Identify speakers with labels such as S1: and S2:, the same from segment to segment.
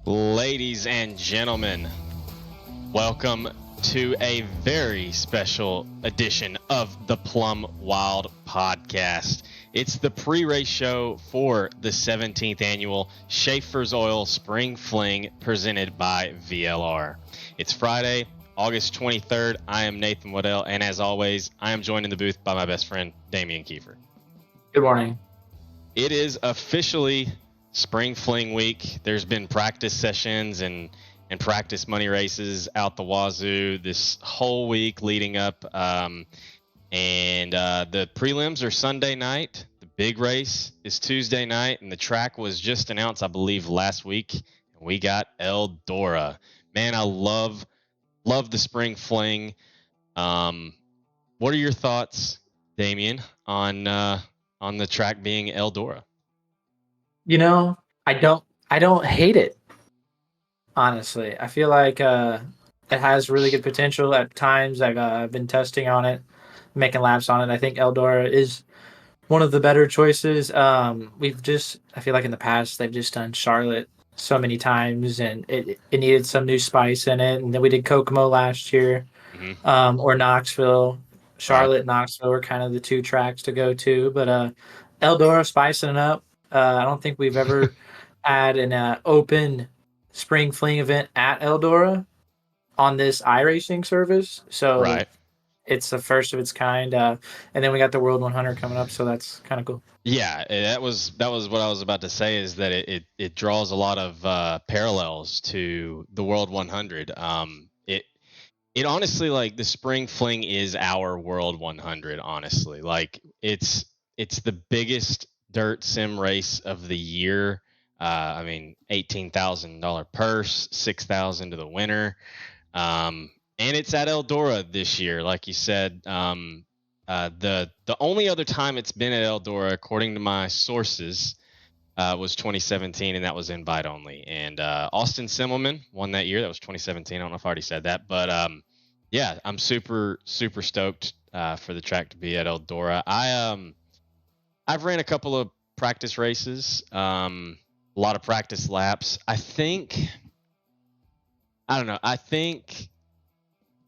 S1: Ladies and gentlemen, welcome to a very special edition of the Plum Wild Podcast. It's the pre-race show for the 17th annual Schaefer's Oil Spring Fling presented by VLR. It's Friday, August 23rd. I am Nathan Waddell, and as always, I am joined in the booth by my best friend, Damian Kiefer.
S2: Good morning.
S1: It is officially Spring Fling Week. There's been practice sessions and practice money races out the wazoo this whole week leading up. The prelims are Sunday night. The big race is Tuesday night, and the track was just announced, I believe, last week. And we got Eldora. Man, I love the Spring Fling. What are your thoughts, Damian, on the track being Eldora?
S2: You know, I don't hate it. Honestly, I feel like it has really good potential at times. I've been testing on it, making laps on it. I think Eldora is one of the better choices. I feel like in the past they've just done Charlotte so many times, and it needed some new spice in it. And then we did Kokomo last year, or Knoxville. Charlotte, Knoxville were kind of the two tracks to go to, but Eldora spicing it up. I don't think we've ever had an open spring fling event at Eldora on this iRacing service, so it's the first of its kind. And then we got the World 100 coming up, so that's kind of cool.
S1: Yeah, that was what I was about to say. Is that it draws a lot of parallels to the World 100. It honestly, like, the Spring Fling is our World 100. Honestly, like it's the biggest dirt sim race of the year. I mean, $18,000 purse, $6,000 to the winner, and it's at Eldora this year, like you said. The only other time it's been at Eldora, according to my sources, was 2017, and that was invite only. And Austin Simmelman won that year. That was 2017. I don't know if I already said that, but yeah, I'm super stoked for the track to be at Eldora. I've ran a couple of practice races, a lot of practice laps. I don't know. I think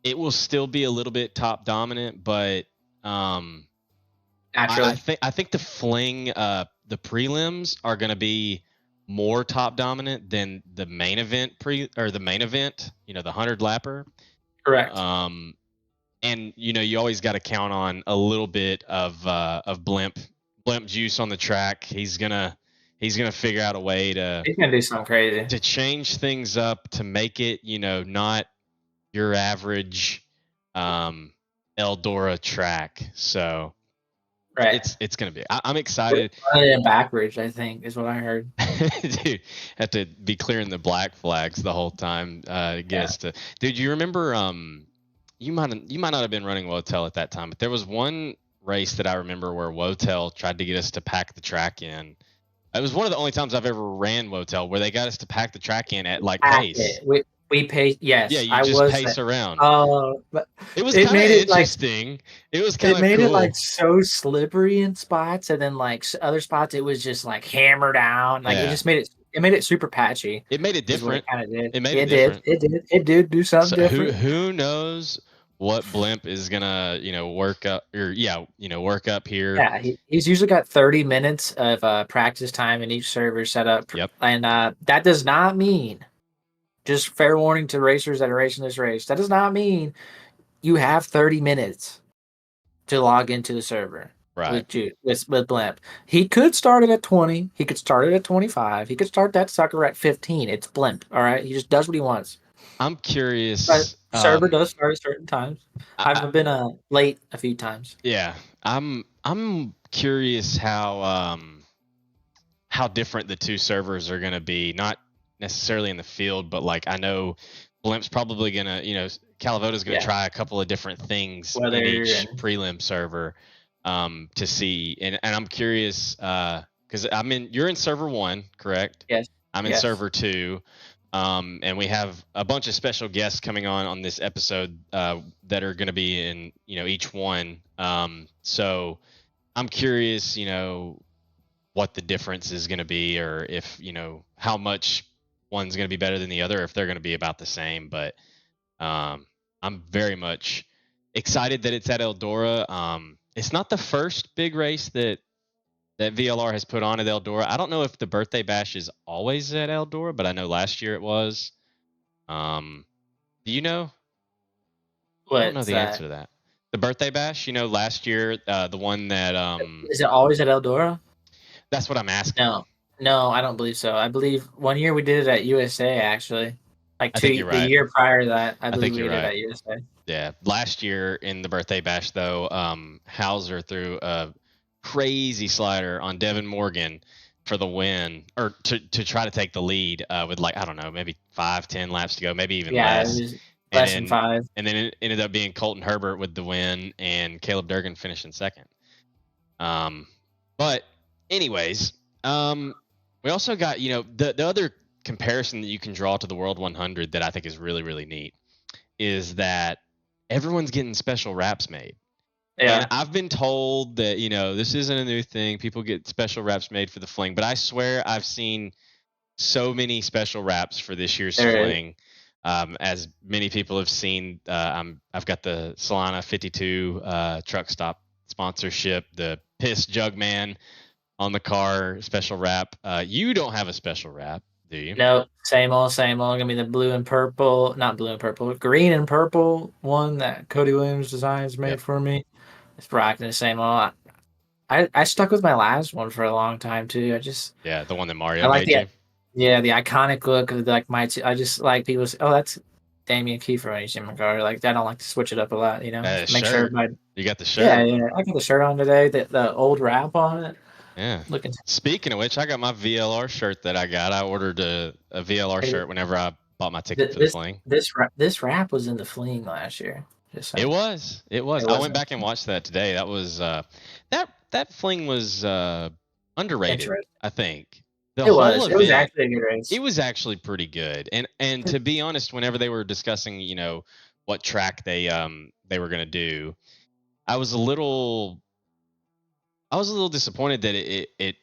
S1: it will still be a little bit top dominant, but I think the Fling, the prelims are going to be more top dominant than the main event the main event. You know, the 100 lapper.
S2: Correct.
S1: And you always got to count on a little bit of Blimp juice on the track. He's gonna figure out a way to.
S2: He's gonna do something crazy
S1: to change things up, to make it, not your average Eldora track. So it's gonna be. I'm excited.
S2: Backwards, I think, is what I heard.
S1: Dude, have to be clearing the black flags the whole time. Dude, you remember? You might not have been running Wotel at that time, but there was one race that I remember where Wotel tried to get us to pack the track in. It was one of the only times I've ever ran Wotel where they got us to pack the track in at pace.
S2: We pace, yes.
S1: Yeah, you just pace around.
S2: But
S1: it was kind of interesting. It was kind of cool.
S2: It made it so slippery in spots, and then other spots it was just hammered down. It just made it super patchy.
S1: It made it different.
S2: It did do something different.
S1: Who knows what Blimp is gonna work up work up here.
S2: Yeah, he's usually got 30 minutes of practice time in each server set up.
S1: Yep.
S2: And that does not mean, just fair warning to racers that are racing this race, that does not mean you have 30 minutes to log into the server.
S1: Right.
S2: With Blimp. He could start it at 20. He could start it at 25. He could start that sucker at 15. It's Blimp. All right. He just does what he wants.
S1: I'm curious.
S2: But server does start at certain times. I've been late a few times.
S1: Yeah. I'm curious how different the two servers are going to be. Not necessarily in the field, but I know Blimp's probably going to, Calavota's going to try a couple of different things in each prelim server to see. And I'm curious because you're in server 1, correct?
S2: Yes.
S1: I'm in server 2. And we have a bunch of special guests coming on this episode that are going to be in, each one. So I'm curious, what the difference is going to be, or if, how much one's going to be better than the other, or if they're going to be about the same. But I'm very much excited that it's at Eldora. It's not the first big race that VLR has put on at Eldora. I don't know if the birthday bash is always at Eldora, but I know last year it was. Do you know? I don't know
S2: What's
S1: the answer
S2: that?
S1: to that. The birthday bash, last year, the one that
S2: Is it always at Eldora?
S1: that's what I'm asking.
S2: No, no, I don't believe so. I believe one year we did it at USA actually. Like
S1: I think you're
S2: the
S1: right.
S2: year prior to that, I
S1: I
S2: believe
S1: think
S2: we
S1: you're
S2: did it
S1: right.
S2: at USA.
S1: Yeah, last year in the birthday bash though, Hauser threw a crazy slider on Devin Morgan for the win, or to try to take the lead with like I don't know, maybe 5-10 laps to go, maybe even
S2: Yeah, it
S1: less,
S2: was
S1: and
S2: less than
S1: then
S2: 5.
S1: it ended up being Colton Herbert with the win and Caleb Durgan finishing second. But anyways, we also got the other comparison that you can draw to the World 100 that I think is really really neat is that everyone's getting special wraps made. And
S2: Yeah,
S1: I've been told that, this isn't a new thing. People get special wraps made for the Fling, but I swear I've seen so many special wraps for this year's
S2: there is.
S1: Fling. As many people have seen, I've got the Solana 52 truck stop sponsorship, the Piss Jug Man on the car special wrap. You don't have a special wrap, do you?
S2: No, same old, same old. Gonna be the blue and purple, not blue and purple, green and purple one that Cody Williams Designs
S1: Yep.
S2: made for me. It's rocking the same old. I stuck with my last one for a long time too.
S1: Yeah, the one that
S2: I
S1: Mario
S2: like
S1: made
S2: the
S1: you.
S2: yeah the iconic look of like I just like people say, oh, that's Damian Kiefer when he's in my car. Like I don't like to switch it up a lot, Just make sure
S1: Shirt.
S2: everybody.
S1: You got the
S2: Yeah,
S1: shirt.
S2: yeah. I got the shirt on today. The old wrap on it.
S1: Yeah.
S2: Looking.
S1: Speaking of which, I got my VLR shirt that I got. I ordered a VLR shirt whenever I bought my ticket for the Fling.
S2: This wrap was in the Fling last year. Just
S1: It
S2: saying.
S1: was. It was.
S2: It
S1: I went
S2: wasn't
S1: back and watched that today. That was that Fling was underrated,
S2: interesting.
S1: I think. The whole
S2: It was
S1: event,
S2: actually a good
S1: it
S2: race.
S1: was actually pretty good. And to be honest, whenever they were discussing, what track they were going to do, I was a little disappointed that it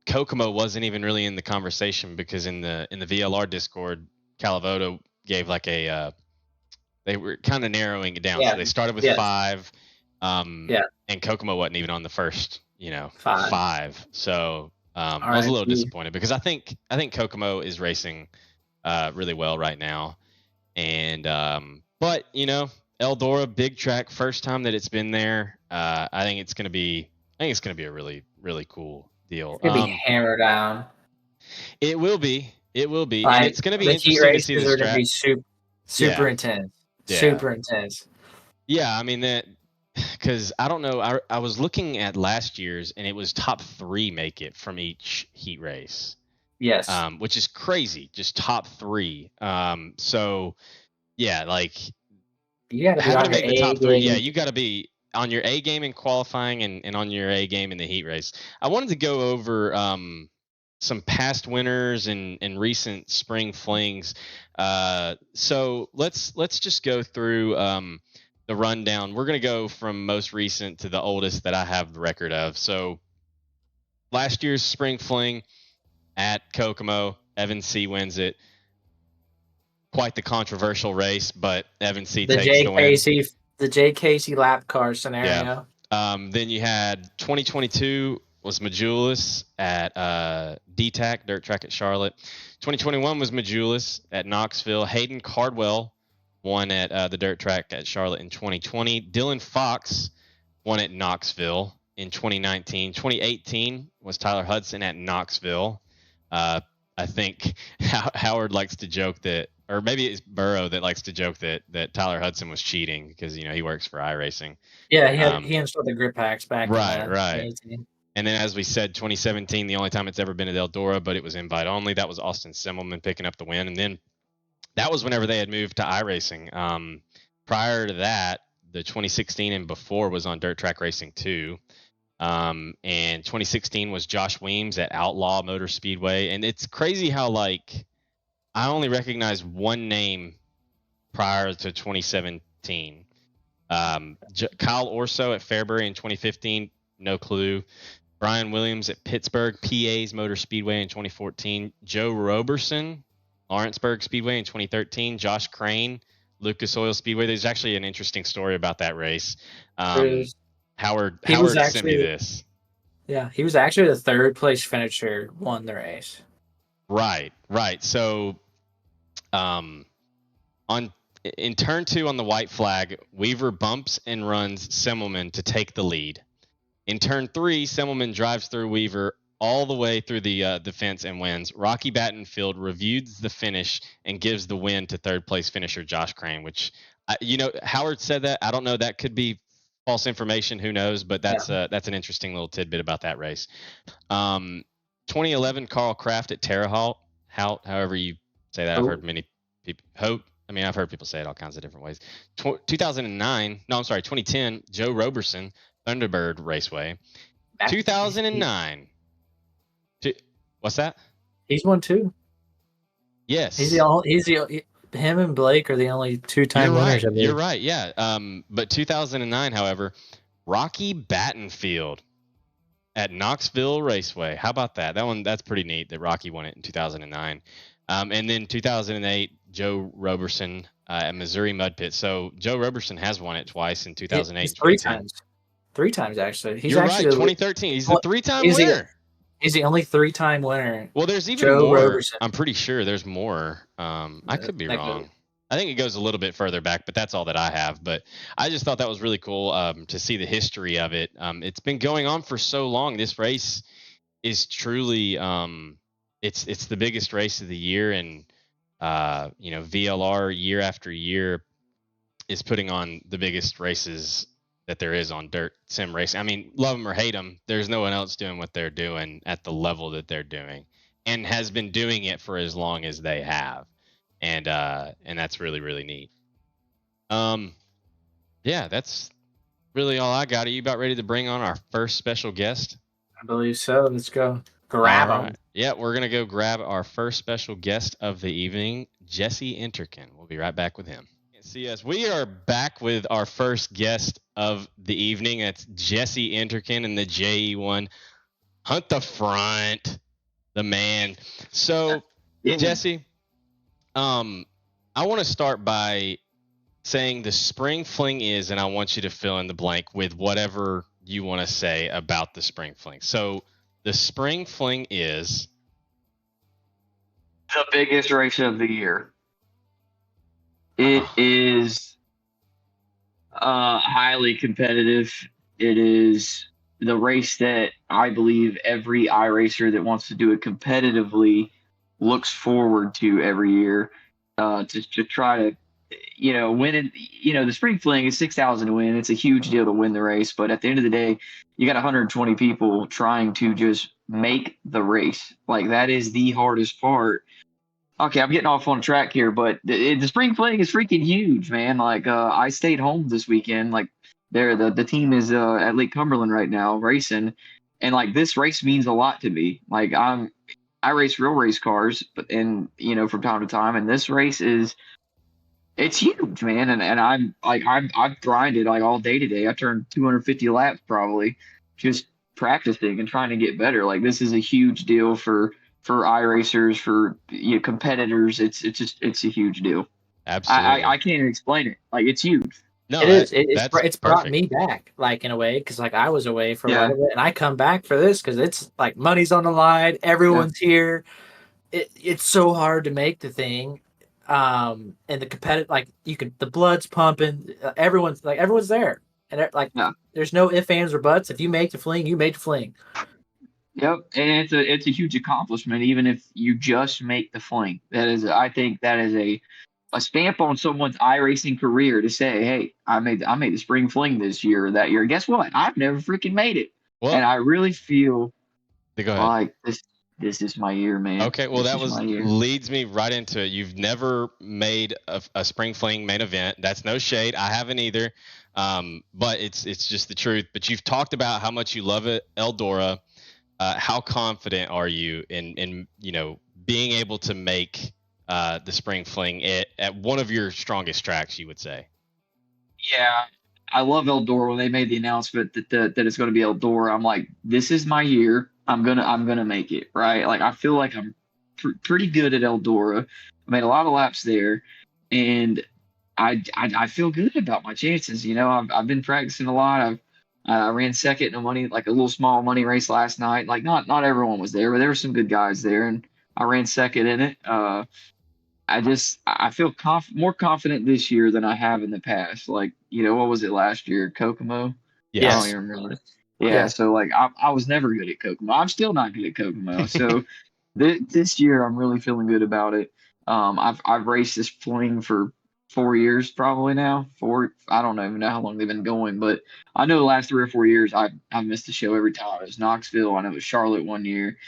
S1: Kokomo wasn't even really in the conversation because in the VLR Discord, Calavoto gave like they were kind of narrowing it down. So
S2: Yeah.
S1: they started with
S2: Yes.
S1: 5,
S2: Yeah.
S1: and Kokomo wasn't even on the first,
S2: 5.
S1: 5. So I was a little
S2: RIP.
S1: disappointed because I think Kokomo is racing really well right now, and but Eldora, big track, first time that it's been there. I think it's gonna be a really really cool deal.
S2: It's gonna be hammered down.
S1: It will be, and
S2: Like
S1: it's gonna be
S2: the heat
S1: interesting to see
S2: races
S1: this
S2: are gonna
S1: track.
S2: be super
S1: Yeah,
S2: intense.
S1: yeah,
S2: Super intense.
S1: yeah. I mean that because I don't know. I was looking at last year's, and it was top 3 make it from each heat race,
S2: Yes.
S1: which is crazy. Just top 3. So yeah, like
S2: You gotta be
S1: having
S2: on
S1: to
S2: your
S1: make the
S2: A
S1: top 3. Yeah,
S2: game.
S1: you got to be on your A game in qualifying and on your A game in the heat race. I wanted to go over some past winners and recent spring flings. So let's just go through the rundown. We're gonna go from most recent to the oldest that I have the record of. So last year's spring fling at Kokomo, Evan C wins it. Quite the controversial race, but Evan C
S2: The
S1: takes
S2: J
S1: the win.
S2: Casey the J Casey lap car
S1: Yeah.
S2: scenario.
S1: Then you had 2022 was Matjoulis at DTAC, dirt track at Charlotte. 2021 was Matjoulis at Knoxville. Hayden Cardwell won at the dirt track at Charlotte in 2020. Dylan Fox won at Knoxville in 2019. 2018 was Tyler Hudson at Knoxville. I think Howard likes to joke that, or maybe it's Burrow that likes to joke that Tyler Hudson was cheating because he works for iRacing.
S2: Yeah, he installed the grip packs back in
S1: Right.
S2: 2018.
S1: And then, as we said, 2017, the only time it's ever been at Eldora, but it was invite only. That was Austin Simmelman picking up the win, and then that was whenever they had moved to iRacing. Prior to that, the 2016 and before was on Dirt Track Racing 2. And 2016 was Josh Weems at Outlaw Motor Speedway. And it's crazy how, I only recognize one name prior to 2017. Kyle Orso at Fairbury in 2015, no clue. Brian Williams at Pittsburgh, PA's Motor Speedway in 2014. Joe Roberson Lawrenceburg Speedway in 2013. Josh Crane, Lucas Oil Speedway. There's actually an interesting story about that race. Howard sent me this.
S2: Yeah, he was actually the third place finisher, won the race.
S1: Right. So, in turn 2 on the white flag, Weaver bumps and runs Semmelman to take the lead. In turn 3, Semmelman drives through Weaver all the way through the fence and wins. Rocky Battenfield reviews the finish and gives the win to third place finisher Josh Crane, which, Howard said that. I don't know. That could be false information. Who knows? But that's an interesting little tidbit about that race. 2011, Carl Kraft at Terre Haute, however you say that. I've heard many people. I've heard people say it all kinds of different ways. 2010, Joe Roberson, Thunderbird Raceway. 2009. What's that?
S2: He's won 2.
S1: Yes.
S2: Him and Blake are the only 2-time winners.
S1: You're right. Yeah. But 2009, however, Rocky Battenfield at Knoxville Raceway. How about that? That's pretty neat that Rocky won it in 2009. And then 2008, Joe Roberson at Missouri Mud Pit. So Joe Roberson has won it twice in 2008.
S2: 3 times. 3 times, actually.
S1: You're right, 2013. He's the 3-time winner.
S2: He's the only 3-time winner.
S1: Well, there's even
S2: Joe
S1: more.
S2: Roberson.
S1: I'm pretty sure there's more. I could be wrong. I think it goes a little bit further back, but that's all that I have. But I just thought that was really cool to see the history of it. It's been going on for so long. This race is truly it's the biggest race of the year, and VLR year after year is putting on the biggest races that there is on dirt sim racing. I mean, love them or hate them, there's no one else doing what they're doing at the level that they're doing, and has been doing it for as long as they have, and that's really, really neat. Yeah, that's really all I got. Are you about ready to bring on our first special guest?
S2: I believe so. Let's go grab him.
S1: Yeah, we're gonna go grab our first special guest of the evening, Jesse Enterkin. We'll be right back with him. See us. We are back with our first guest of the evening. That's Jesse Enterkin and the JE1 Hunt the Front, the man. So, Jesse, I want to start by saying the Spring Fling is, and I want you to fill in the blank with whatever you want to say about the Spring Fling. So, the Spring Fling is
S3: the biggest race of the year. It is highly competitive. It is the race that I believe every iRacer that wants to do it competitively looks forward to every year to try to, win it. The Spring Fling is 6,000 to win. It's a huge deal to win the race. But at the end of the day, you got 120 people trying to just make the race. Like, that is the hardest part. Okay, I'm getting off on track here, but the Spring Fling is freaking huge, man. Like, I stayed home this weekend. Like, the team is at Lake Cumberland right now racing, and like, this race means a lot to me. Like, I race real race cars, from time to time, and this race it's huge, man. And I've grinded like all day today. I turned 250 laps probably, just practicing and trying to get better. Like, this is a huge deal for iRacers, for competitors. It's a huge deal.
S1: Absolutely.
S3: I can't even explain it. Like, it's huge.
S2: No, it is. It's brought me back, like, in a way, because like I was away for a little bit, and I come back for this because it's like money's on the line. Everyone's here. It's so hard to make the thing, and the competitive, like, the blood's pumping. Everyone's there, and there's no ifs, ands, or buts. If you make the fling, you make the fling.
S3: Yep, and it's a huge accomplishment, even if you just make the fling. I think that is a stamp on someone's iRacing career to say, hey, I made the Spring Fling this year or that year. Guess what? I've never freaking made it. Well, and I really feel like this is my year, man.
S1: Okay, well, leads me right into it. You've never made a Spring Fling main event. That's no shade. I haven't either. But it's just the truth. But you've talked about how much you love it, Eldora. How confident are you in being able to make the Spring Fling at one of your strongest tracks, you would say?
S3: Yeah, I love Eldora. When they made the announcement that it's going to be Eldora, I'm like, this is my year. I'm gonna make it, right? Like, I feel like I'm pretty good at Eldora. I made a lot of laps there, and I feel good about my chances. You know, I've been practicing a lot. I ran second in a little small money race last night. Like not everyone was there, but there were some good guys there, and I ran second in it. I feel more confident this year than I have in the past. Like, you know, what was it last year? Kokomo? I don't
S1: Yes.
S3: even remember. Yeah,
S2: Yeah.
S3: so like I was never good at Kokomo. I'm still not good at Kokomo. So this year I'm really feeling good about it. I've raced this Fling for 4 years probably now. I don't even know how long they've been going, but I know the last 3 or 4 years I've missed the show every time. It was Knoxville, I know it was Charlotte one year.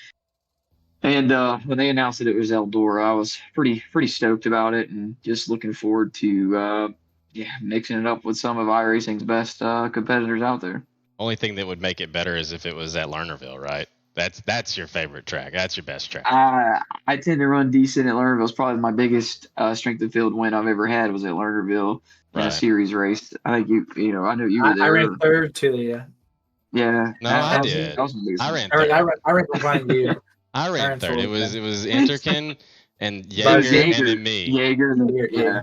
S3: And when they announced that it was Eldora, I was pretty stoked about it, and just looking forward to mixing it up with some of iRacing's best competitors out there.
S1: Only thing that would make it better is if it was at Lernerville, right? That's your favorite track. That's your best track.
S3: I tend to run decent at Lernerville. It's probably my biggest strength of field win I've ever had was at Lernerville in a
S1: Right.
S3: series race. I think I know you were there.
S2: I ran third to the.
S3: Yeah.
S1: No,
S3: that
S1: I
S3: was-
S1: did.
S3: that was my biggest
S1: I
S3: win.
S1: ran third.
S2: I ran behind you.
S1: I
S2: I
S1: ran
S2: ran
S1: third. It
S2: fourth,
S1: was Enterkin and
S3: Buzz
S1: Jaeger and
S3: Yeager.
S1: then me.
S3: Jaeger, yeah.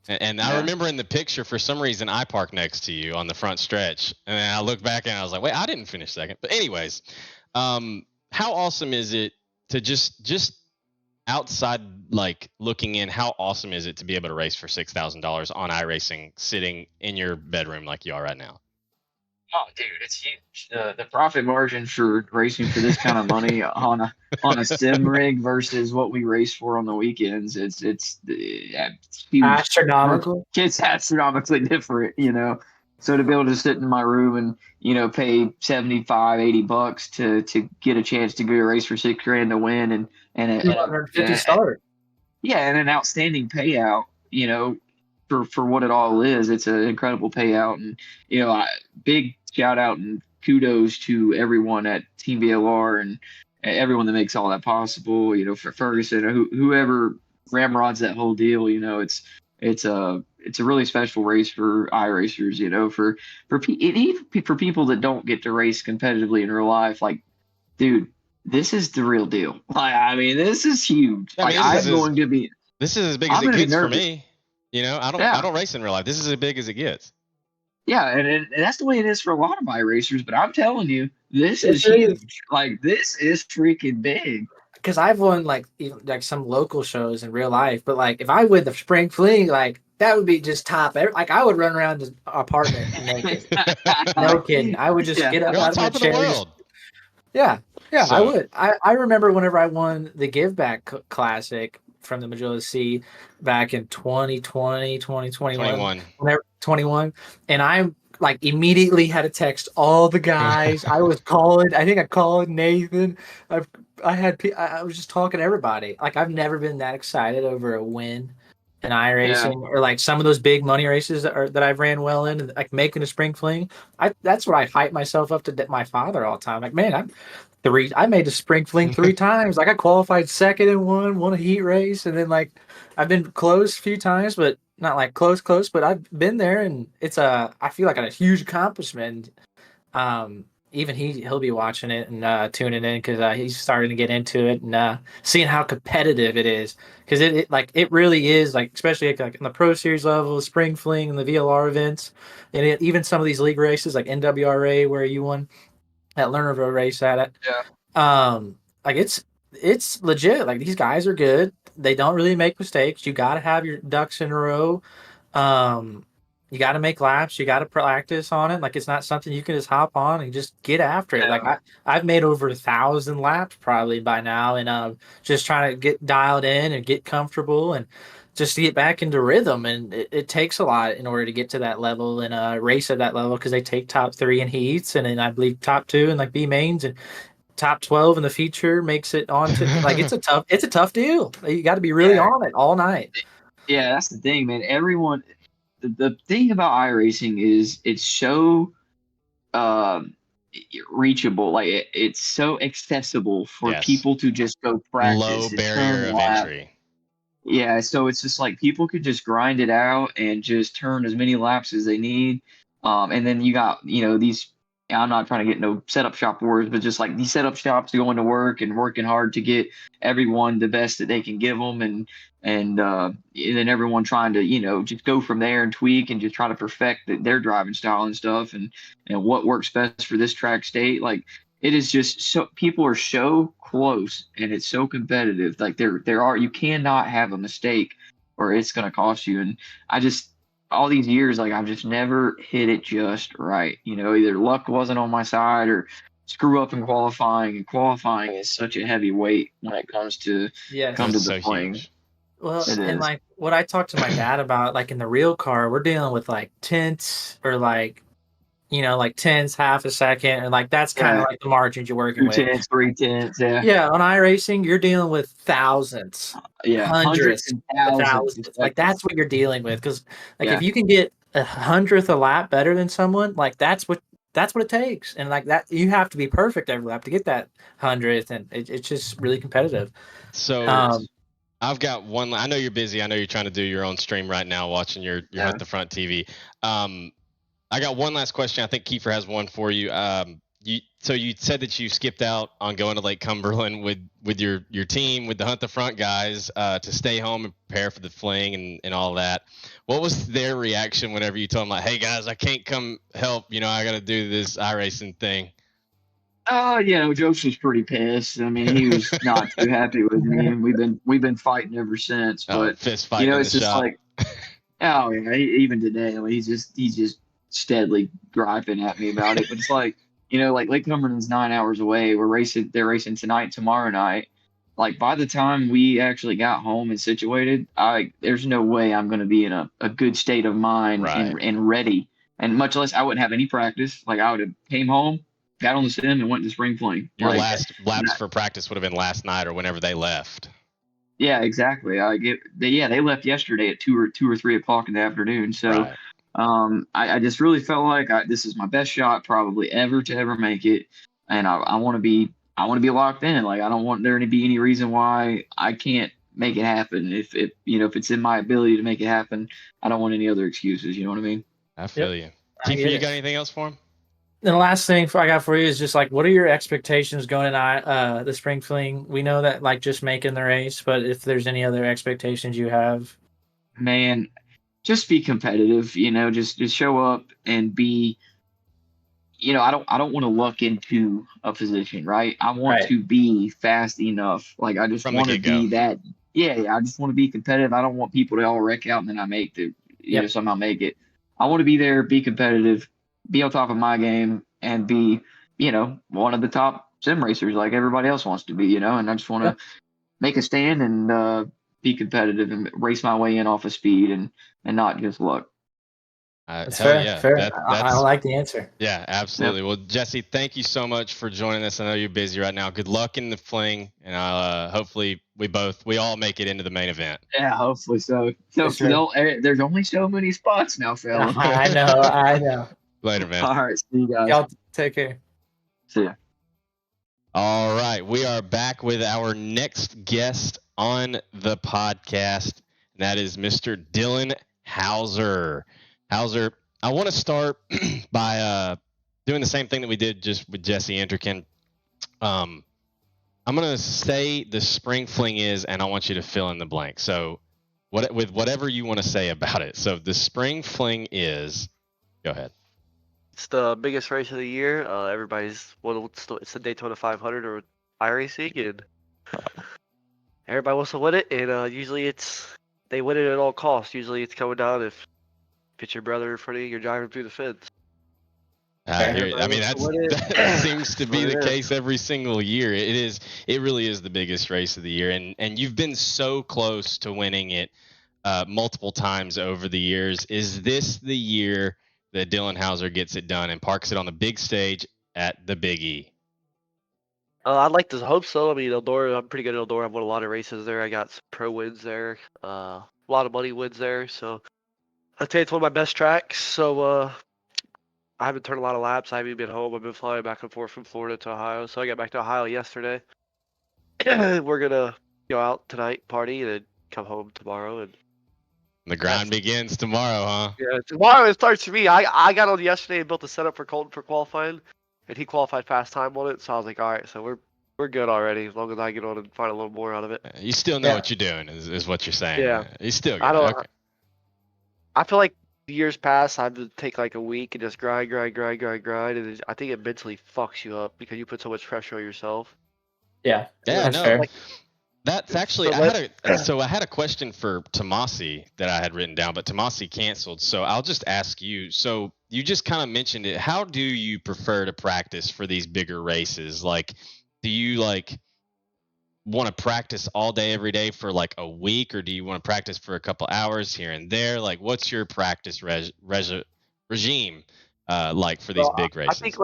S1: And I remember in the picture, for some reason, I parked next to you on the front stretch, and then I looked back and I was like, "Wait, I didn't finish second." But anyways, how awesome is it to just outside, like, looking in? How awesome is it to be able to race for $6,000 on iRacing, sitting in your bedroom like you are right now?
S3: Oh, dude, it's huge. The profit margin for racing for this kind of money on a sim rig versus what we race for on the weekends, it's huge.
S2: Astronomical.
S3: It's astronomically different, you know. So to be able to sit in my room and, you know, pay 75, $80 to get a chance to go to race for $6,000 to win, and
S2: 250 start.
S3: and an outstanding payout, you know, for what it all is. It's an incredible payout, and you know, big shout out and kudos to everyone at Team BLR and everyone that makes all that possible. You know, for Ferguson or whoever ramrods that whole deal. You know, it's a really special race for iRacers. You know, even for people that don't get to race competitively in real life, like, dude, this is the real deal. I mean, this is huge.
S1: I mean, this is as big as it gets for me. You know, I don't race in real life. This is as big as it gets.
S3: Yeah, and that's the way it is for a lot of iRacers. But I'm telling you, this is huge. Like, this is freaking big.
S2: Because I've won like some local shows in real life, but like if I win the Spring Fling, like that would be just top. Like I would run around the apartment naked. No kidding. I would just get up out of my chair. Yeah, so, I would. I remember whenever I won the Give Back Classic from the Matjoulis C back in 2020, 2021. 21. And I like immediately had to text all the guys. I was calling. I think I called Nathan. I was just talking to everybody. Like I've never been that excited over a win in iRacing or like some of those big money races that I've ran well in, and like making a Spring Fling. That's where I hype myself up to my father all the time. Like, man, I made a Spring Fling 3 times. Like I qualified second in one, won a heat race, and then like I've been close a few times, but not like close, but I've been there, and I feel like a huge accomplishment. Even he'll be watching it and tuning in because he's starting to get into it and seeing how competitive it is, because it really is, like, especially like in the Pro Series level, the Spring Fling and the VLR events, and even some of these league races like NWRA where you won that Lernerville race at it. Like it's legit. Like these guys are good. They don't really make mistakes. You got to have your ducks in a row. You got to make laps. You got to practice on it. Like it's not something you can just hop on and just get after it. Like I've made over 1,000 laps probably by now, and just trying to get dialed in and get comfortable and just to get back into rhythm. And it takes a lot in order to get to that level and race at that level, because they take top 3 in heats, and then I believe top 2 in like B mains, and top 12 in the feature makes it onto like it's a tough deal. You got to be really on it all night.
S3: Yeah, that's the thing, man. Everyone. The thing about iRacing is it's so reachable. Like it's so accessible for people to just go practice.
S1: Low barrier of entry.
S3: Yeah, so it's just like people could just grind it out and just turn as many laps as they need. And then you got, you know, these I'm not trying to get no setup shop wars, but just like these setup shops going to work and working hard to get everyone the best that they can give them, and then everyone trying to just go from there and tweak and just try to perfect their driving style and stuff, and what works best for this track state. Like it is just so people are so close and it's so competitive. Like you cannot have a mistake or it's gonna cost you. And I just all these years, like I've just never hit it just right. Either luck wasn't on my side or screw up in qualifying. And qualifying is such a heavy weight when it comes to
S2: Yes.
S3: come to
S1: It's
S3: the
S1: so
S3: fling.
S1: huge.
S2: Well,
S3: It
S2: and
S3: is.
S2: like what I talked to my dad about, like in the real car, we're dealing with like tenths or like tenths, half a second, and like that's kind of
S3: Yeah.
S2: like the margins you're working
S3: 2
S2: with.
S3: tenths, 3 tenths, yeah.
S2: Yeah, on iRacing, you're dealing with thousands,
S3: Yeah, hundreds
S2: hundreds,
S3: and
S2: of
S3: thousands.
S2: thousands. Like that's what you're dealing with. Because like
S3: Yeah.
S2: if you can get 100th a lap better than someone, like that's what it takes. And like that, you have to be perfect every lap to get that 100th, and it's just really competitive.
S1: So I've got one. I know you're busy. I know you're trying to do your own stream right now, watching your
S3: Yeah.
S1: Hunt the Front TV. I got one last question. I think Kiefer has one for you. So you said that you skipped out on going to Lake Cumberland with your team, with the Hunt the Front guys, to stay home and prepare for the fling and all that. What was their reaction whenever you told them, like, hey guys, I can't come help, I got to do this iRacing thing?
S3: Jokes was pretty pissed. I mean, he was not too happy with me, and we've been fighting ever since. But
S1: fist fight in
S3: it's
S1: the
S3: just
S1: shop.
S3: like, even today, I mean, he's just steadily griping at me about it. But it's like, like Lake Cumberland's 9 hours away. They're racing tonight, tomorrow night. Like by the time we actually got home and situated, there's no way I'm going to be in a good state of mind
S1: Right.
S3: and ready. And much less I wouldn't have any practice. Like I would have came home, got on the sim, and went to spring fling.
S1: Your
S3: Like,
S1: last laps for practice would have been last night or whenever they left.
S3: yeah, exactly. They left yesterday at 2 or 3 o'clock in the afternoon. So,
S1: Right.
S3: I just really felt like this is my best shot probably ever to ever make it, and I want to be locked in. Like I don't want there to be any reason why I can't make it happen. If it's in my ability to make it happen, I don't want any other excuses. You know what I mean?
S1: I feel you.
S2: I
S1: Kiefer,
S2: get
S1: you
S2: it.
S1: got anything else for him?
S2: And the last thing I got for you is just like, what are your expectations going in the spring fling? We know that like just making the race, but if there's any other expectations you have,
S3: Man, just be competitive. Just show up and be. I don't want to luck into a position, right? I want
S2: Right.
S3: to be fast enough. Like I just
S1: From the
S3: want to
S1: get-go.
S3: be that. Yeah, I just want to be competitive. I don't want people to all wreck out and then I make somehow make it. I want to be there, be competitive, be on top of my game, and be, one of the top sim racers like everybody else wants to be, and I just want to make a stand and be competitive and race my way in off of speed and not just luck.
S2: That's
S1: Hell
S2: fair.
S1: yeah.
S2: Fair. I like the answer.
S1: Yeah, absolutely. Yep. Well, Jesse, thank you so much for joining us. I know you're busy right now. Good luck in the fling, and hopefully we all make it into the main event.
S3: Yeah, hopefully so. There's only so many spots now, fella.
S2: I know.
S1: Later, man.
S3: All right, see you guys.
S2: Y'all take care.
S3: See ya.
S1: All right, we are back with our next guest on the podcast, and that is Mr. Dylan Hauser. Hauser, I want to start by doing the same thing that we did just with Jesse Enterkin. I'm going to say the spring fling is, and I want you to fill in the blank. So with whatever you want to say about it. So the spring fling is, go ahead.
S4: It's the biggest race of the year. It's the Daytona 500 or iRacing, and everybody wants to win it. And usually they win it at all costs. Usually it's coming down if it's your brother in front of you, you're driving through the fence.
S1: That seems to be the case every single year. It really is the biggest race of the year, and you've been so close to winning it multiple times over the years. Is this the year that Dylan Hauser gets it done and parks it on the big stage at the Big E?
S4: I'd like to hope so. I mean, Eldora, I'm pretty good at Eldora. I've won a lot of races there. I got some pro wins there, a lot of money wins there. So I'd say it's one of my best tracks. So I haven't turned a lot of laps. I haven't even been home. I've been flying back and forth from Florida to Ohio. So I got back to Ohio yesterday. We're gonna go out tonight, party, and then come home tomorrow. And
S1: the grind begins tomorrow, huh?
S4: Yeah, tomorrow it starts for me. I got on yesterday and built a setup for Colton for qualifying. and he qualified fast time on it. So I was like, all right, so we're good already as long as I get on and find a little more out of it.
S1: You still know
S2: Yeah.
S1: what you're doing, is what you're saying.
S4: Yeah.
S1: You still
S4: I
S1: good.
S4: don't.
S1: Okay.
S4: I feel like years past, I would take like a week and just grind, and I think it mentally fucks you up because you put so much pressure on yourself.
S2: Yeah,
S1: Yeah,
S2: that's
S1: no.
S2: fair.
S1: That's actually
S4: So
S1: I had a question for Tomasi that I had written down, but Tomasi canceled. So I'll just ask you. So you just kind of mentioned it. How do you prefer to practice for these bigger races? Like, do you like want to practice all day every day for like a week, or do you want to practice for a couple hours here and there? Like, what's your practice regime like for these
S4: Well,
S1: big
S4: I
S1: races?
S4: think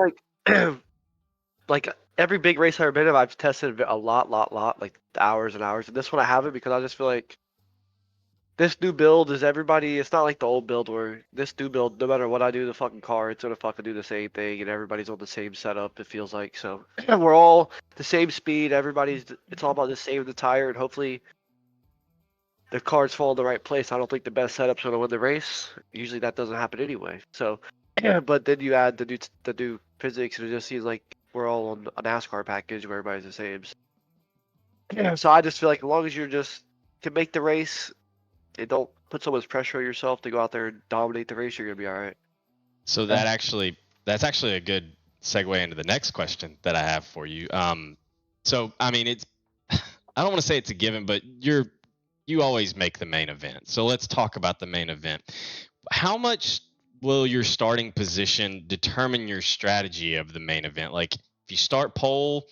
S4: like every big race I've ever been in, I've tested a lot, like hours and hours. And this one I haven't because I just feel like this new build is everybody. It's not like the old build where this new build, no matter what I do to the fucking car, it's gonna fucking do the same thing, and everybody's on the same setup. It feels like so we're all the same speed. It's all about the same the tire, and hopefully the cars fall in the right place. I don't think the best setup's gonna win the race. Usually that doesn't happen anyway. So, but then you add the new physics, and it just seems like we're all on a NASCAR package where everybody's the same. So I just feel like as long as you're just can make the race, and don't put so much pressure on yourself to go out there and dominate the race, you're gonna be all right.
S1: So that's actually a good segue into the next question that I have for you. So I mean, it's I don't want to say it's a given, but you always make the main event. So let's talk about the main event. How much will your starting position determine your strategy of the main event? Like, if you start pole,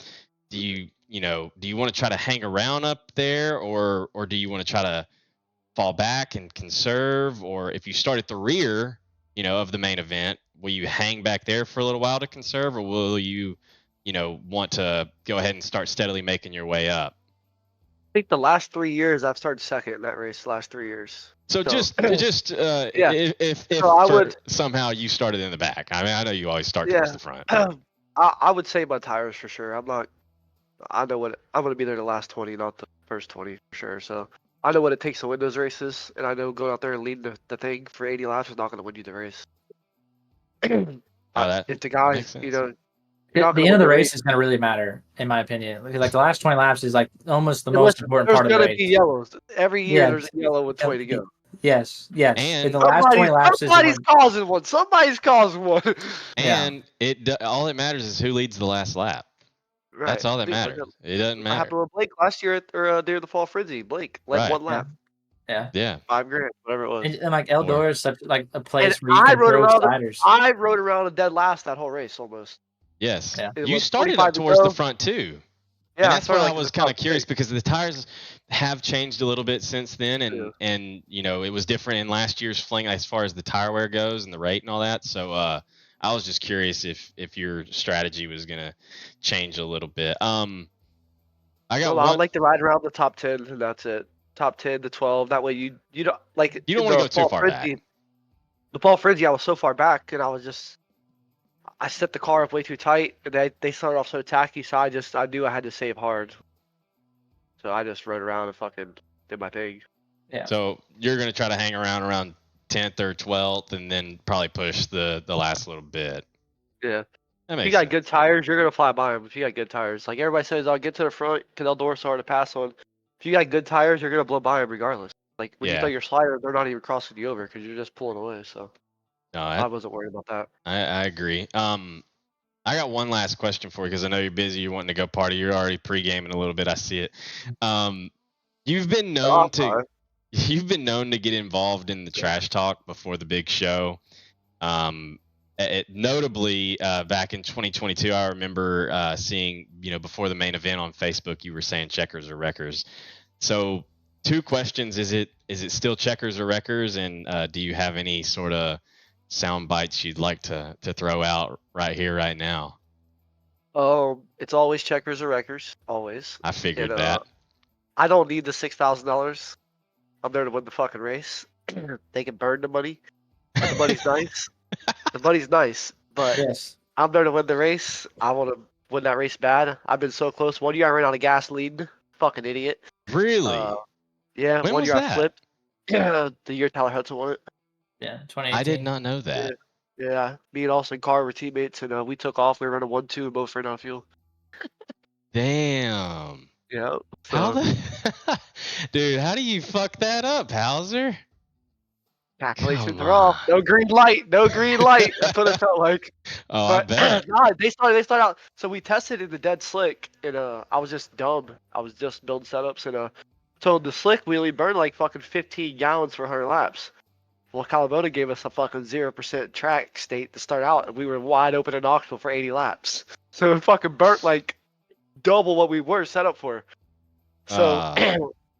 S1: do you want to try to hang around up there, or do you want to try to fall back and conserve? Or if you start at the rear, of the main event, will you hang back there for a little while to conserve, or will you, want to go ahead and start steadily making your way up?
S4: I think the last 3 years I've started second in that race. The last 3 years.
S1: So just
S4: Yeah.
S1: if
S4: So I would
S1: somehow you started in the back. I mean, I know you always start towards the front.
S4: I would say my tires for sure. I know what I'm gonna be there the last 20, not the first 20 for sure. So I know what it takes to win those races, and I know going out there and leading the thing for 80 laps is not gonna win you the race.
S1: That
S4: If the guys,
S1: makes sense.
S4: you're
S2: The
S4: not
S2: end
S4: gonna
S2: of the
S4: win
S2: race is going to really matter, in my opinion. Like the last 20 laps is like almost the
S4: Unless
S2: most important
S4: there's
S2: part of the
S4: gonna
S2: race.
S4: be yellows every year.
S2: Yeah.
S4: There's a yellow with 20 to go.
S2: Yes.
S1: And
S2: In the last 20 laps is
S4: Somebody's
S2: when,
S4: causing one. Somebody's causing one.
S1: And all that matters is who leads the last lap.
S4: Right.
S1: That's all that
S4: Yeah,
S1: matters. It doesn't
S4: What
S1: matter.
S4: happened with Blake last year during the fall frenzy? Blake led
S1: Right.
S4: one lap,
S2: yeah.
S1: Yeah.
S4: $5,000, whatever it was.
S2: And like Eldora is such like a
S4: And
S2: place where you
S4: I
S2: can
S4: rode
S2: throw
S4: around.
S2: sliders.
S4: I rode around a dead last that whole race almost.
S1: Yes.
S2: Yeah.
S4: It
S1: You
S4: was
S1: started
S4: 45
S1: up
S4: to
S1: towards the
S4: go.
S1: front too.
S4: Yeah,
S1: And
S4: I
S1: that's why
S4: started
S1: I
S4: like in
S1: was
S4: the
S1: kind of
S4: top
S1: curious
S4: six.
S1: because the tires have changed a little bit since then, and it was different in last year's Fling as far as the tire wear goes and the rate and all that. So I was just curious if your strategy was gonna change a little bit. I got
S4: I
S1: one.
S4: like to ride around the top 10, and that's it. Top 10 to 12. That way you don't like.
S1: You don't
S4: want
S1: want to go too far back.
S4: The fall frenzy, I was so far back, and I set the car up way too tight, and they started off so tacky. So I knew I had to save hard. So I just rode around and fucking did my thing.
S2: Yeah.
S1: So you're gonna try to hang around 10th or 12th, and then probably push the last little bit.
S4: Yeah.
S1: That
S4: If
S1: makes
S4: you got
S1: sense.
S4: good tires, you're gonna fly by them. If you got good tires, like everybody says, I'll get to the front. Kendal Tucker's hard to pass on. If you got good tires, you're gonna blow by them regardless. Like when you
S1: Yeah.
S4: throw your slider, they're not even crossing you over because you're just pulling away. So
S1: No,
S4: I wasn't worried about that.
S1: I agree. I got one last question for you because I know you're busy. You're wanting to go party. You're already pre-gaming a little bit. I see it. You've been known to get involved in the trash talk before the big show. Notably, back in 2022, I remember seeing, before the main event on Facebook, you were saying checkers or wreckers. So, two questions: is it still checkers or wreckers? And do you have any sort of sound bites you'd like to throw out right here, right now?
S4: It's always checkers or wreckers, always.
S1: I figured that.
S4: I don't need the $6,000. I'm there to win the fucking race. They can burn the money, but the money's nice. The money's nice, but
S2: Yes.
S4: I'm there to win the race. I want to win that race bad. I've been so close. One year I ran out of gas leading. Fucking idiot.
S1: Really?
S4: Yeah.
S1: When
S4: one
S1: was
S4: year
S1: that?
S4: I flipped. The year Tyler Hudson won it.
S2: Yeah. 2018.
S1: I did not know that.
S4: Yeah, me and Austin Carr were teammates, and we took off. We were running 1-2 and both ran out of fuel.
S1: Damn.
S4: Yeah.
S1: How
S4: So
S1: the dude? How do you fuck that up, Hauser?
S4: calculations
S1: Come
S4: are off.
S1: on.
S4: No green light. No green light. That's what it felt like.
S1: Oh, I
S4: But
S1: bet.
S4: nah, they started out. So we tested in the dead slick, and I was just dumb. I was just building setups, and so the slick wheelie burned like fucking 15 gallons for 100 laps. Well, Calavona gave us a fucking 0% track state to start out, and we were wide open in Knoxville for 80 laps. So it fucking burnt like double what we were set up for. So
S1: Uh,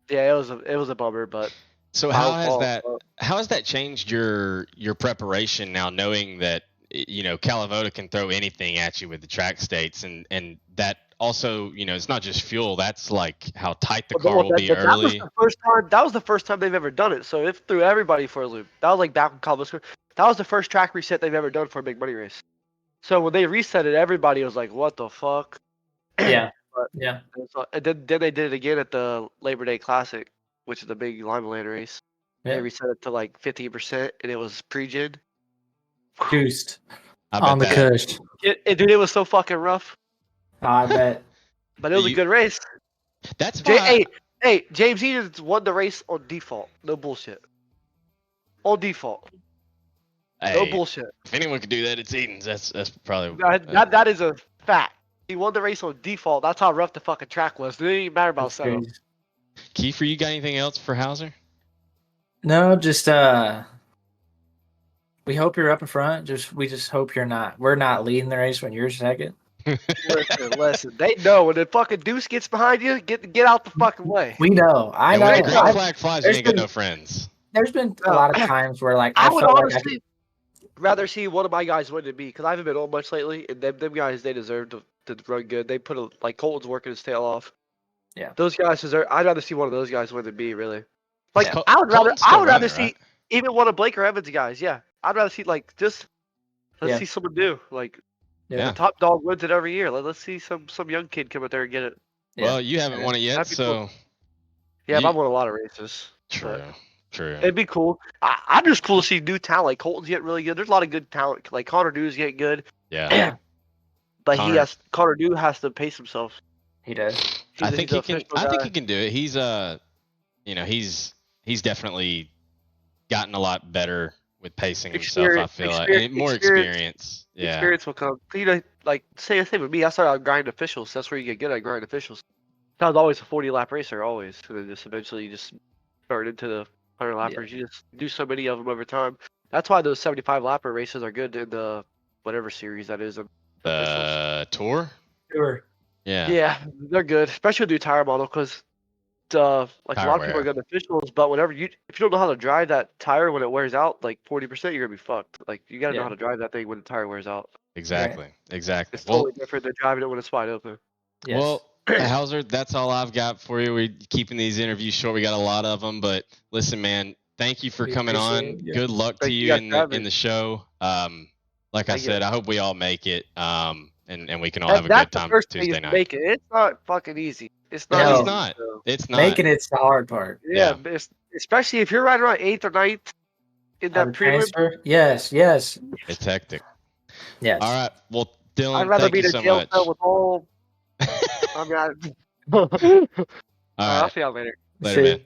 S4: yeah, it was a bummer, but
S1: so
S4: my
S1: how
S4: own
S1: has
S4: fault.
S1: that changed your preparation now, knowing that Calavoda can throw anything at you with the track states, and that also it's not just fuel. That's like how tight the car will be
S4: That was
S1: early.
S4: the first time. That was the first time they've ever done it. So it threw everybody for a loop. That was like back when Calavona. That was the first track reset they've ever done for a big money race. So when they reset it, everybody was like, "What the fuck?"
S2: Yeah.
S4: But
S2: Yeah.
S4: and then they did it again at the Labor Day Classic, which is the big Lima Land race. They
S2: Yeah.
S4: reset it to like 15%, and it was pre-gen.
S2: Juiced
S1: I
S2: on the
S1: bet that.
S2: cush.
S4: Dude, it was so fucking rough,
S2: I bet.
S4: but it was a
S1: You,
S4: good race.
S1: that's why.
S4: Hey, James Edens won the race on default. No bullshit. On default. No
S1: Hey,
S4: bullshit.
S1: if anyone could do that, it's Eden's. That's probably.
S4: That is a fact. He won the race on default. That's how rough the fucking track was. It didn't even matter about
S2: That's
S4: setup.
S2: crazy.
S1: Kiefer, you got anything else for Hauser?
S2: No, just we hope you're up in front. We just hope we're not leading the race when you're second.
S4: Listen. They know when the fucking deuce gets behind you, get out the fucking way.
S2: We know. I
S1: And
S2: know.
S1: when the green
S4: I've-
S1: flag flies, you ain't got no friends.
S2: There's been a lot of times where like I
S4: I would
S2: felt like
S4: honestly rather see one of my guys win than me because I haven't been on much lately, and them guys they deserve to run good. They like Colton's working his tail off.
S2: Yeah.
S4: Those guys deserve. I'd rather see one of those guys win than me, really.
S1: Is
S4: Like
S1: Col-
S4: I would
S1: Colton's still
S4: rather
S1: running,
S4: see
S1: right?
S4: even one of Blake or Evans guys. Yeah, I'd rather see like just let's
S2: Yeah.
S4: see someone new. Like
S1: Yeah.
S4: the top dog wins it every year. Let's see some young kid come out there and get it.
S1: Well, you haven't
S2: Yeah.
S1: won it yet,
S4: That'd be cool.
S1: so.
S4: Yeah, but I've won a lot of races.
S1: True.
S4: But
S1: True.
S4: it'd be cool. I'm just cool to see new talent. Like Colton's getting really good. There's a lot of good talent. Like Connor Dew's getting good.
S1: Yeah.
S4: But
S1: Connor-
S4: Connor Dew has to pace himself.
S2: He does.
S1: I think he
S4: He's
S1: can.
S4: an official
S1: I think
S4: guy.
S1: he can do it. He's definitely gotten a lot better with pacing himself. I feel like and more experience. Yeah.
S4: Experience will come. Like same with me. I started out grinding officials. That's where you get good at grinding officials. I was always a 40-lap racer, always. And then just eventually you just start into the 100-lappers. You just do so many of them over time. That's why those 75-lapper races are good in the whatever series that is.
S1: The tour.
S2: Sure.
S1: Yeah.
S4: Yeah, they're good, especially with the new tire model because like
S1: Tire
S4: a lot of people are
S1: wear.
S4: good officials, but if you don't know how to drive that tire when it wears out, like 40%, you're gonna be fucked. Like you gotta know how to drive that thing when the tire wears out.
S1: Exactly. Exactly.
S4: It's totally different than driving it when it's wide open.
S2: Yes.
S1: Well, Hauser, that's all I've got for you. We're keeping these interviews short. We got a lot of them, but listen, man, thank you for
S2: We
S1: coming
S2: appreciate
S1: on.
S2: it, yeah.
S1: Good luck to
S4: Thank you
S1: you
S4: guys
S1: in
S4: for having
S1: the
S4: me.
S1: show. Like I
S4: Thank you.
S1: said, I hope we all make it. And we can all have a
S4: That's
S1: good
S4: the
S1: time
S4: first thing
S1: Tuesday
S4: is
S1: night.
S4: make it. It's not fucking easy. It's
S1: No,
S4: not
S1: it's
S2: No.
S4: easy.
S1: not.
S4: So,
S1: It's not.
S2: Making it's the hard part.
S4: yeah,
S1: Yeah.
S4: especially if you're riding around 8th or 9th in
S2: How to
S4: that prelim.
S2: transfer? Yes. Yes.
S1: It's hectic.
S2: Yes.
S1: All right. Well,
S4: I'd
S1: Dylan,
S4: rather
S1: thank
S4: be
S1: you
S4: in a
S1: so
S4: jail
S1: much.
S4: cell with all. I mean,
S1: All
S4: I'll
S1: right.
S4: see y'all later.
S1: Later, man.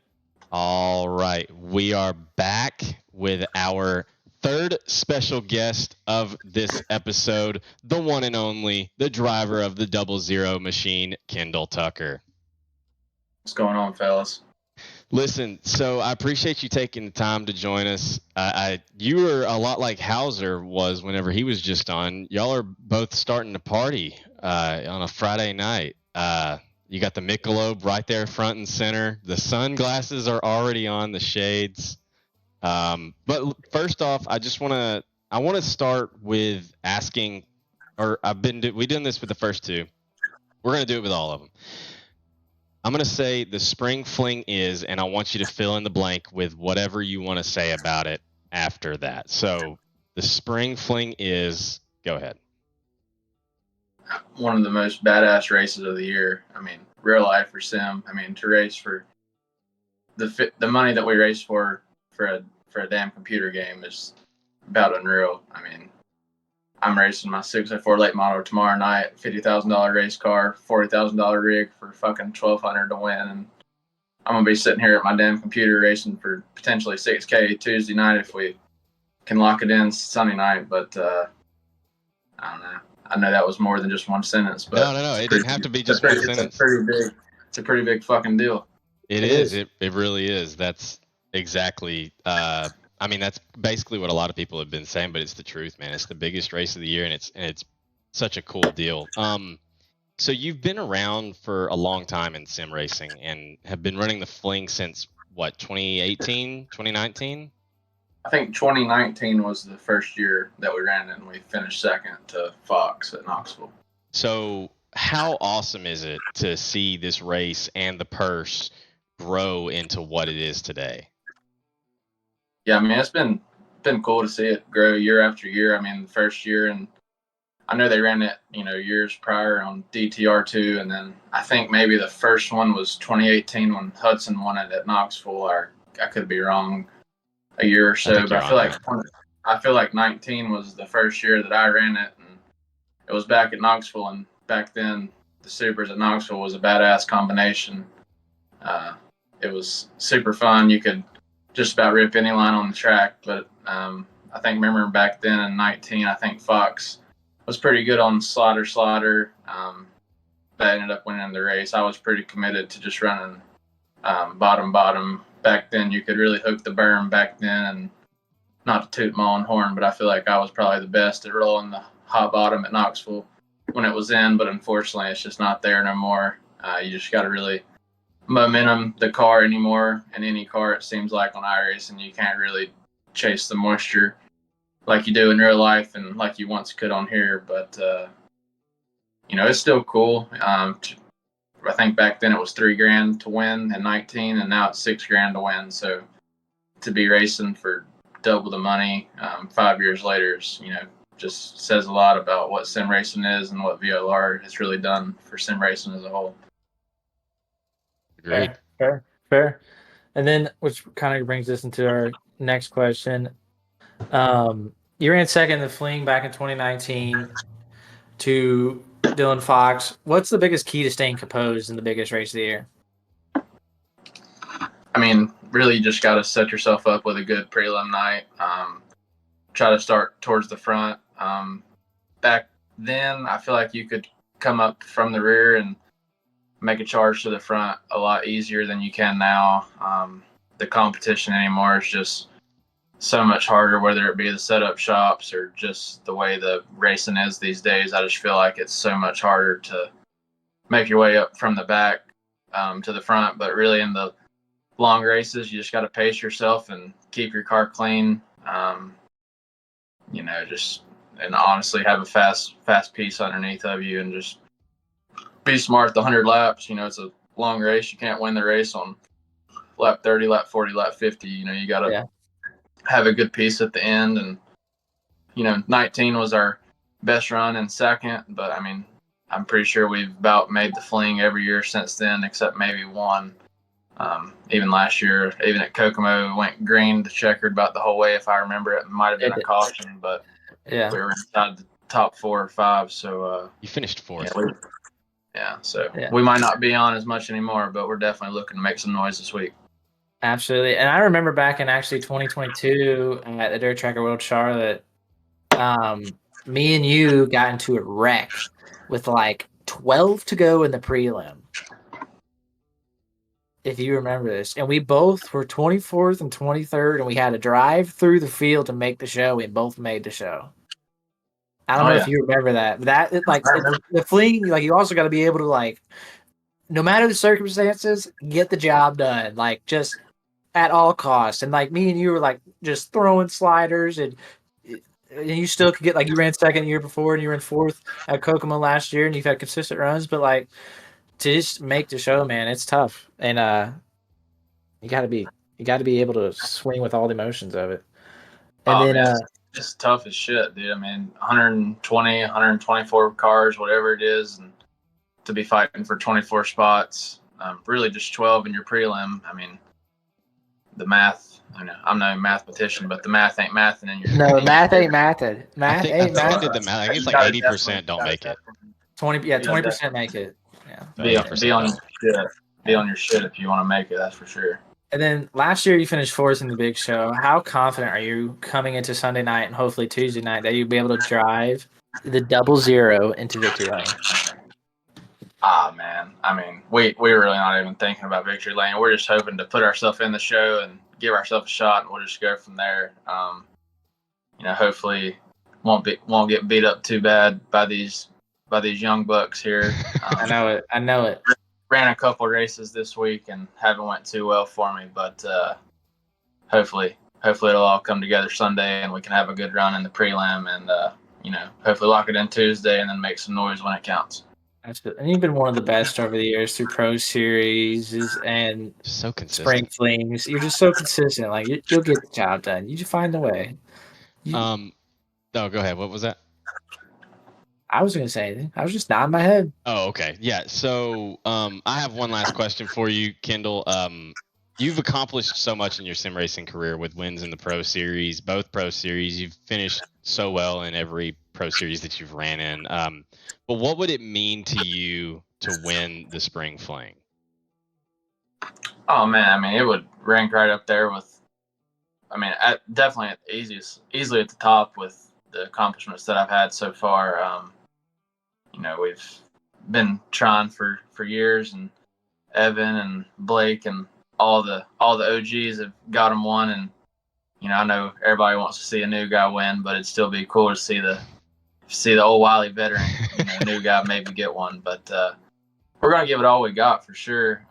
S1: All right. We are back with our third special guest of this episode, the one and only, the driver of the 00 machine, Kendal Tucker.
S5: What's going on, fellas?
S1: Listen, so I appreciate you taking the time to join us. You were a lot like Hauser was whenever he was just on. Y'all are both starting to party on a Friday night. You got the Michelob right there front and center. The sunglasses are already on, the shades. But first off, I want to start with asking, or we've done this with the first two. We're going to do it with all of them. I'm going to say the spring fling is, and I want you to fill in the blank with whatever you want to say about it after that. So the spring fling is, go ahead.
S5: One of the most badass races of the year. I mean, real life for sim. I mean, to race for the money that we race for a damn computer game is about unreal. I mean, I'm racing my 604 late model tomorrow night, $50,000 race car, $40,000 rig for fucking 1,200 to win, and I'm gonna be sitting here at my damn computer racing for potentially 6K Tuesday night if we can lock it in Sunday night. But I don't know. I know that was more than just one sentence, but
S1: No. It didn't have to be just one sentence.
S5: It's a pretty big fucking deal.
S1: It is. It really is. That's exactly. I mean, that's basically what a lot of people have been saying, but it's the truth, man. It's the biggest race of the year, and it's such a cool deal. So you've been around for a long time in sim racing and have been running the Fling since what, 2018, 2019?
S5: I think 2019 was the first year that we ran it, and we finished second to Fox at Knoxville.
S1: So how awesome is it to see this race and the purse grow into what it is today?
S5: Yeah, I mean, it's been cool to see it grow year after year. I mean, the first year, and I know they ran it, years prior on DTR2, and then I think maybe the first one was 2018 when Hudson won it at Knoxville. Or I could be wrong, a year or so, but I feel like 19 was the first year that I ran it, and it was back at Knoxville. And back then, the supers at Knoxville was a badass combination. It was super fun. You could just about rip any line on the track, but I think remember back then in 19, I think Fox was pretty good on slider. That ended up winning the race. I was pretty committed to just running bottom. Back then, you could really hook the berm back then, and not to toot my own horn, but I feel like I was probably the best at rolling the hot bottom at Knoxville when it was in, but unfortunately, it's just not there no more. You just got to really momentum the car anymore. In any car, it seems like on iRacing, you can't really chase the moisture like you do in real life and like you once could on here. But it's still cool. I think back then it was $3,000 to win in 19, and now it's $6,000 to win. So to be racing for double the money 5 years later is, just says a lot about what sim racing is and what VLR has really done for sim racing as a whole.
S1: Agreed.
S2: Fair. And then, which kind of brings us into our next question. You ran second in the Fling back in 2019 to Dylan Fox. What's the biggest key to staying composed in the biggest race of the year?
S5: I mean, really, you just got to set yourself up with a good prelim night. Try to start towards the front. Back then, I feel like you could come up from the rear and make a charge to the front a lot easier than you can now. The competition anymore is just so much harder, whether it be the setup shops or just the way the racing is these days. I just feel like it's so much harder to make your way up from the back to the front. But really, in the long races, you just got to pace yourself and keep your car clean. And honestly have a fast piece underneath of you and just be smart the 100 laps. It's a long race. You can't win the race on lap 30, lap 40, lap 50. You got to have a good piece at the end. And, 19 was our best run in second. But, I mean, I'm pretty sure we've about made the Fling every year since then, except maybe one. Even last year, even at Kokomo, we went green to checkered about the whole way. If I remember, it might have been a caution, but we were inside the top 4 or 5. So
S1: you finished fourth.
S5: We might not be on as much anymore, but we're definitely looking to make some noise this week.
S2: Absolutely. And I remember back in actually 2022 at the Dirt Tracker World Charlotte, me and you got into a wreck with like 12 to go in the prelim. If you remember this. And we both were 24th and 23rd, and we had to drive through the field to make the show. We both made the show. I don't know if you remember that. The Fling, you also got to be able to, no matter the circumstances, get the job done, just at all costs. And me and you were just throwing sliders, and you still could get you ran second the year before, and you ran fourth at Kokomo last year, and you've had consistent runs, but to just make the show, man, it's tough, and you got to be able to swing with all the emotions of it. And
S5: it's tough as shit, dude. I mean, 120, 124 cars, whatever it is, and to be fighting for 24 spots, really just 12 in your prelim. I mean, the math I know I'm no mathematician, but the math ain't mathing in your.
S2: No,
S5: in
S2: math
S5: your
S2: ain't mathing. Math
S1: I
S2: ain't
S1: think I
S2: math.
S1: did the math. I think it's
S5: You
S1: like
S5: gotta
S1: 80% don't make it.
S2: 20% make it. Yeah.
S1: So
S5: Be
S1: 80%
S5: on your
S1: don't.
S5: shit. Be on your shit if you want to make it. That's for sure.
S2: And then last year you finished fourth in the big show. How confident are you coming into Sunday night and hopefully Tuesday night that you'll be able to drive the 00 into victory lane?
S5: Ah, man. I mean, we're really not even thinking about victory lane. We're just hoping to put ourselves in the show and give ourselves a shot, and we'll just go from there. Hopefully won't get beat up too bad by these young bucks here.
S2: I know it.
S5: Ran a couple races this week and haven't went too well for me, but hopefully it'll all come together Sunday and we can have a good run in the prelim and hopefully lock it in Tuesday and then make some noise when it counts.
S2: Absolutely. And you've been one of the best over the years through Pro Series and
S1: So
S2: Spring
S1: consistent.
S2: Flings. You're just so consistent. Like you'll get the job done. You just find a way.
S1: No, go ahead. What was that?
S2: I was gonna say anything. I was just nodding my head.
S1: Oh, okay. Yeah. So I have one last question for you, Kendal. You've accomplished so much in your sim racing career with wins in the Pro Series, both Pro Series. You've finished so well in every Pro Series that you've ran in. But what would it mean to you to win the Spring Fling?
S5: Oh man, I mean it would rank right up there with. Definitely easily at the top with the accomplishments that I've had so far. We've been trying for years, and Evan and Blake and all the OGs have got them one, and I know everybody wants to see a new guy win, but it'd still be cool to see the old wily veteran, new guy maybe get one. But we're gonna give it all we got for sure.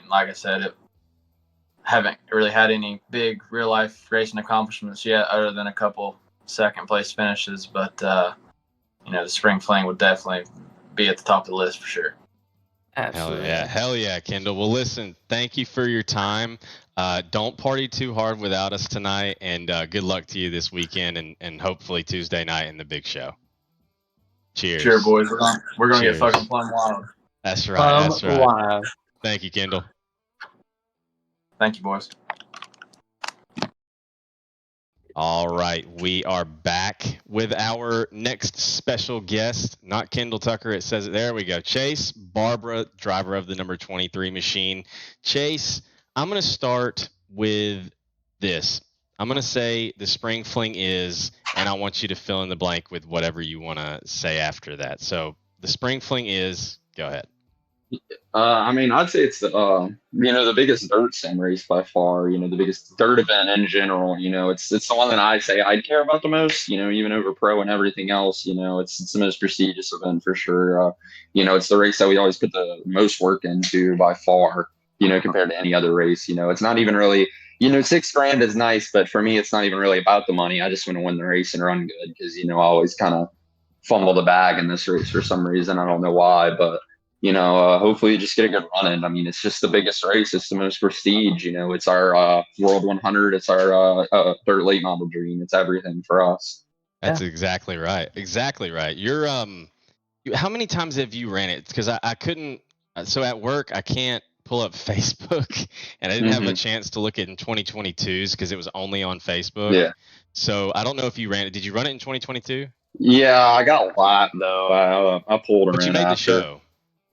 S5: Like I said, haven't really had any big real life racing accomplishments yet, other than a couple second place finishes. But the Spring Fling would definitely be at the top of the list for sure.
S2: Absolutely.
S1: Hell yeah, Kendal. Well, listen, thank you for your time. Don't party too hard without us tonight, and good luck to you this weekend, and hopefully Tuesday night in the big show. Cheers.
S5: Sure, boys. We're gonna get fucking Plum wild.
S1: That's right. That's right.
S2: Wild.
S1: Thank you, Kendal.
S5: Thank you, boys.
S1: All right, we are back with our next special guest, not Kendal Tucker. It says it there. We go. Chase Barbara, driver of the number 23 machine. Chase, I'm going to start with this. I'm going to say the Spring Fling is, and I want you to fill in the blank with whatever you want to say after that. So the Spring Fling is, go ahead.
S3: I'd say it's the biggest dirt sim race by far. The biggest dirt event in general. It's the one that I say I'd care about the most. Even over pro and everything else. It's the most prestigious event for sure. It's the race that we always put the most work into by far. Compared to any other race. It's not even really. $6,000 is nice, but for me, it's not even really about the money. I just want to win the race and run good because I always kind of fumble the bag in this race for some reason. I don't know why, but. Hopefully you just get a good run in. It's just the biggest race. It's the most prestige. It's our World 100. It's our third late model dream. It's everything for us.
S1: That's exactly right. Exactly right. You're how many times have you ran it? Because I couldn't. So at work I can't pull up Facebook, and I didn't have a chance to look at in 2022s because it was only on Facebook.
S3: Yeah.
S1: So I don't know if you ran it. Did you run it in 2022?
S3: Yeah, I got a lot though. I pulled them.
S1: But you made the show.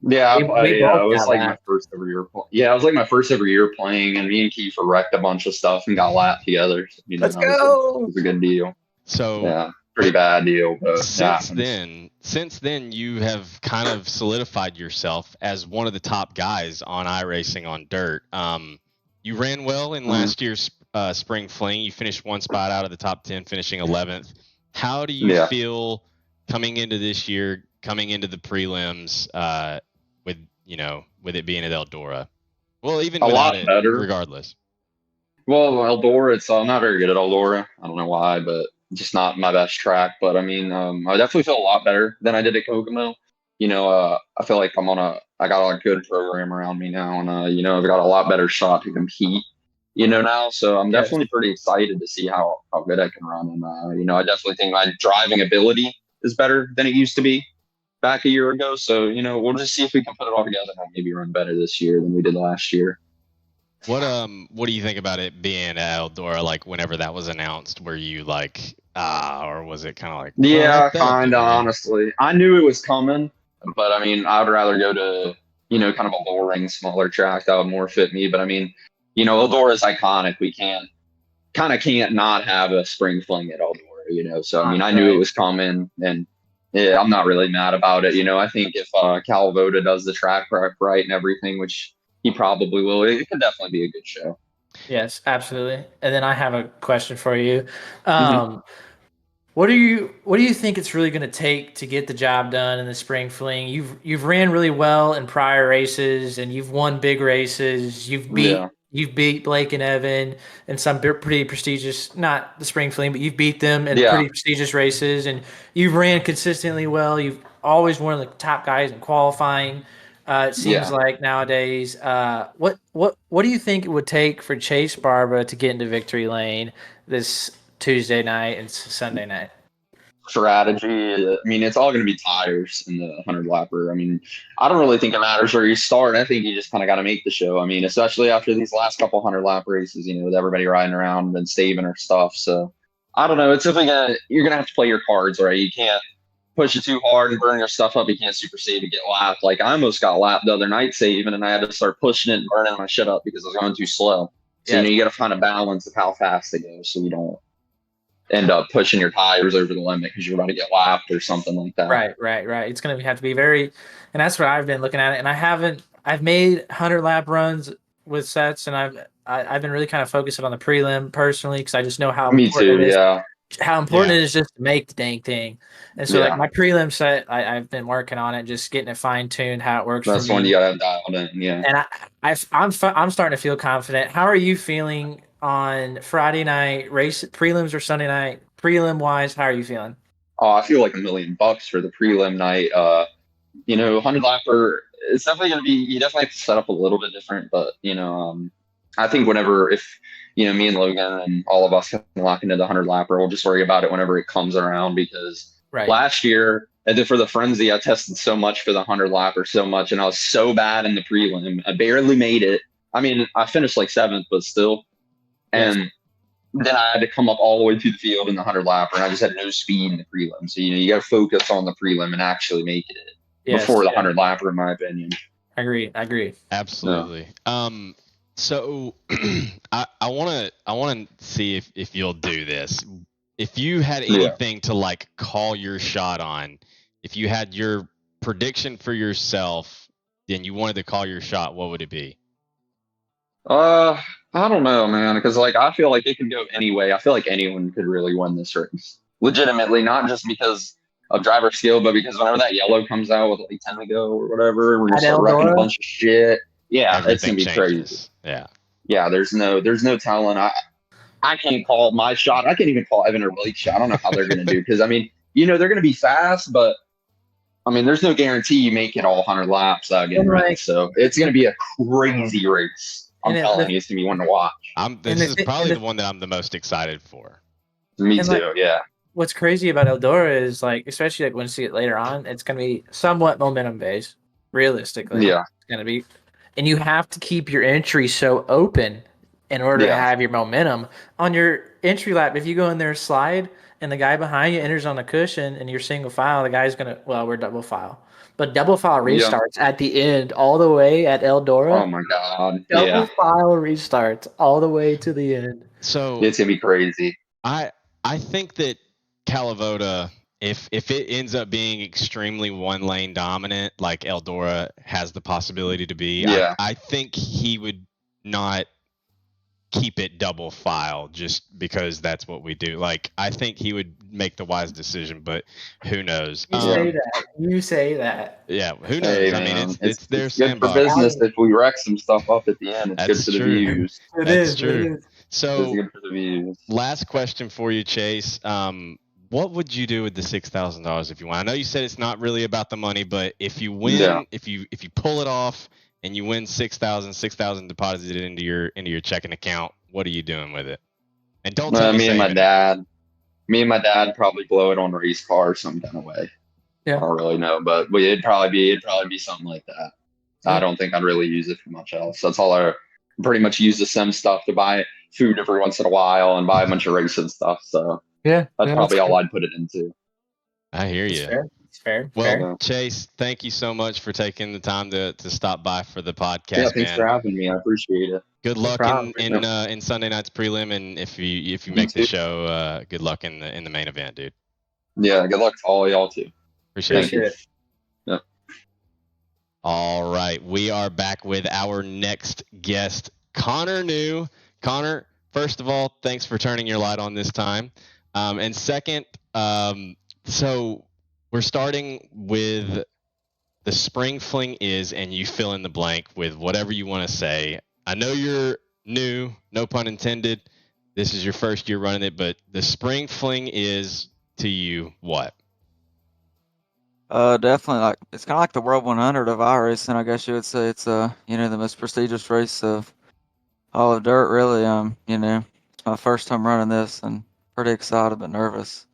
S3: Yeah, it was like
S2: that.
S3: my first ever year. Yeah, it was like my first ever year playing, and me and Kiefer wrecked a bunch of stuff and got lapped together.
S2: Let's go.
S3: It was a good deal.
S1: So
S3: yeah, pretty bad deal. But
S1: since then, you have kind of solidified yourself as one of the top guys on iRacing on dirt. You ran well in last year's Spring Fling. You finished one spot out of the top 10, finishing 11th. How do you feel coming into this year, coming into the prelims? With it being at Eldora, well, even without it, better. Regardless.
S3: Well, Eldora, I'm not very good at Eldora. I don't know why, but just not my best track. But I definitely feel a lot better than I did at Kokomo. I feel like I got a good program around me now, and I've got a lot better shot to compete. Now, so I'm definitely pretty excited to see how good I can run, and I definitely think my driving ability is better than it used to be back a year ago. So, we'll just see if we can put it all together and maybe run better this year than we did last year.
S1: What do you think about it being at Eldora? Like whenever that was announced, were you like or was it kind of like
S6: Yeah,
S1: what the
S6: kind of,
S1: fuck?
S6: honestly. I knew it was coming, but I mean, I would rather go to, kind of a boring, smaller track that would more fit me. But I mean, Eldora is iconic. We can't not have a spring fling at Eldora, So, I mean, I knew it was coming, and yeah, I'm not really mad about it. I think if Calavoda does the track right and everything, which he probably will, it could definitely be a good show.
S2: Yes, absolutely. And then I have a question for you.
S6: Mm-hmm.
S2: What do you think it's really going to take to get the job done in the spring fling? You've ran really well in prior races, and you've won big races.
S6: Yeah.
S2: You've beat Blake and Evan in some pretty prestigious, not the spring fling, but you've beat them in
S6: Yeah.
S2: pretty prestigious races, and you've ran consistently well. You've always one of the top guys in qualifying. It seems like nowadays. What do you think it would take for Chase Barba to get into victory lane this Tuesday night and Sunday night?
S6: Strategy. I mean, it's all going to be tires in the 100 lapper. I mean, I don't really think it matters where you start. I think you just kind of got to make the show. I mean, especially after these last couple 100 lap races, with everybody riding around and staving or stuff. So I don't know. It's definitely you're going to have to play your cards right. You can't push it too hard and burn your stuff up. You can't super save to get lapped. Like I almost got lapped the other night saving, and I had to start pushing it and burning my shit up because I was going too slow. So, you got to find a balance of how fast it goes so you don't end up pushing your tires over the limit because you're about to get lapped or something like that.
S2: Right. It's going to have to be very, and that's what I've been looking at it. And I've made 100 lap runs with sets, and I've been really kind of focusing on the prelim personally because I just know how important it is.
S6: Yeah.
S2: How important it is just to make the dang thing. And so like my prelim set, I've been working on it, just getting it fine tuned how it works.
S6: That's
S2: for me.
S6: When you got to dialed in. Yeah.
S2: And I'm starting to feel confident. How are you feeling on Friday night race prelims or Sunday night prelim wise? How are you feeling?
S6: Oh, I feel like $1 million for the prelim night. 100 lapper. It's definitely going to be. You definitely have to set up a little bit different, but I think if me and Logan and all of us can lock into the 100 lapper, we'll just worry about it whenever it comes around because last year. And then for the frenzy, I tested so much for the 100 lapper so much, and I was so bad in the prelim. I barely made it. I mean, I finished like 7th, but still. And then I had to come up all the way to the field in the 100 lapper, and I just had no speed in the prelim. So, you got to focus on the prelim and actually make it before the 100 lapper, in my opinion.
S2: I agree.
S1: Absolutely.
S6: No.
S1: So I want to see if you'll do this. If you had anything to like call your shot on, if you had your prediction for yourself, then you wanted to call your shot, what would it be?
S6: I don't know, man, because I feel like it could go any way. I feel like anyone could really win this race, legitimately, not just because of driver skill, but because whenever that yellow comes out with 10 to go or whatever, we're gonna start wrecking a bunch of shit. Yeah,
S1: everything
S6: it's gonna be
S1: changes.
S6: Crazy. Yeah. There's no telling. I can't call my shot. I can't even call Evan or Blake's shot. I don't know how they're gonna do because I mean, they're gonna be fast, but I mean, there's no guarantee you make it all 100 laps again, right? So it's gonna be a crazy race. I'm telling you, it's gonna be one to watch.
S1: This is probably the one that I'm the most excited for.
S6: Me too. Yeah.
S2: What's crazy about Eldora is especially when you see it later on, it's gonna be somewhat momentum based. Realistically, it's gonna be, and you have to keep your entry so open in order to have your momentum on your entry lap. If you go in there slide and the guy behind you enters on the cushion and you're single file, the guy's gonna we're double file. But double file restarts at the end all the way at Eldora.
S6: Oh my god.
S2: Double file restarts all the way to the end.
S1: So
S6: it's gonna be crazy.
S1: I think that Calavoda, if it ends up being extremely one lane dominant, like Eldora has the possibility to be, I think he would not keep it double file just because that's what we do. I think he would make the wise decision, but who knows?
S2: You say that.
S1: Yeah, who knows?
S6: Hey,
S1: I mean, it's their
S6: good
S1: sandbox.
S6: for business if we wreck some stuff up at the end. It's good for the views.
S2: That's
S1: true. So,
S6: it's good for the views.
S1: Last question for you, Chase. What would you do with the $6,000 if you won? I know you said it's not really about the money, but if you win, if you pull it off and you win 6,000 deposited into your checking account, what are you doing with it? And don't tell
S6: me and my dad probably blow it on a race car some kind of way. I don't really know, but it'd probably be something like that. I don't think I'd really use it for much else. That's all pretty much use the sim stuff to buy food every once in a while and buy a bunch of racing stuff. So
S2: Yeah,
S6: that's probably all I'd put it into.
S1: I hear
S2: It's
S1: you.
S2: fair. It's fair.
S1: Well,
S2: fair.
S1: Chase, thank you so much for taking the time to stop by for the podcast,
S6: Yeah, thanks
S1: man.
S6: for having me. I appreciate it.
S1: Good luck
S2: problem.
S1: in Sunday night's prelim, and if you make the show, good luck in the main event, dude.
S6: Yeah, good luck to all y'all too.
S1: Appreciate
S2: Appreciate it.
S6: Yeah.
S1: All right, we are back with our next guest, Connor New. Connor, first of all, thanks for turning your light on this time, and second, so we're starting with the spring fling is, and you fill in the blank with whatever you want to say. I know you're new, no pun intended. This is your first year running it, but the spring fling is to you what?
S7: Definitely like it's kind of like the World 100 of iRacing, I guess you would say. It's the most prestigious race of all of dirt, really. It's my first time running this, and pretty excited but nervous.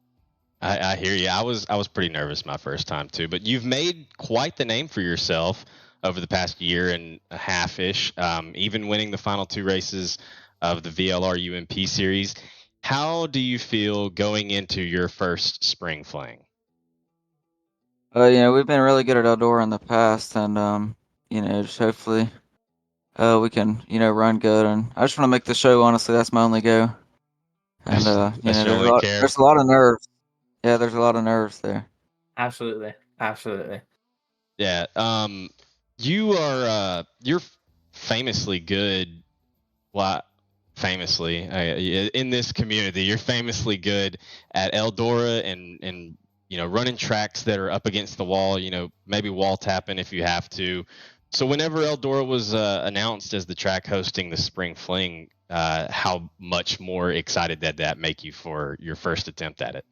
S1: I hear you. I was pretty nervous my first time too, but you've made quite the name for yourself over the past year and a half-ish, even winning the final 2 races of the VLR UMP series. How do you feel going into your first spring fling?
S7: We've been really good at Eldora in the past, and just hopefully, we can run good. And I just want to make the show. Honestly, that's my only go. And
S1: That's your only care.
S7: there's a lot of nerves. Yeah, there's a lot of nerves there.
S2: Absolutely.
S1: Yeah. You're famously good. Well, famously in this community, you're famously good at Eldora and running tracks that are up against the wall. Maybe wall tapping if you have to. So whenever Eldora was announced as the track hosting the spring fling, how much more excited did that make you for your first attempt at it?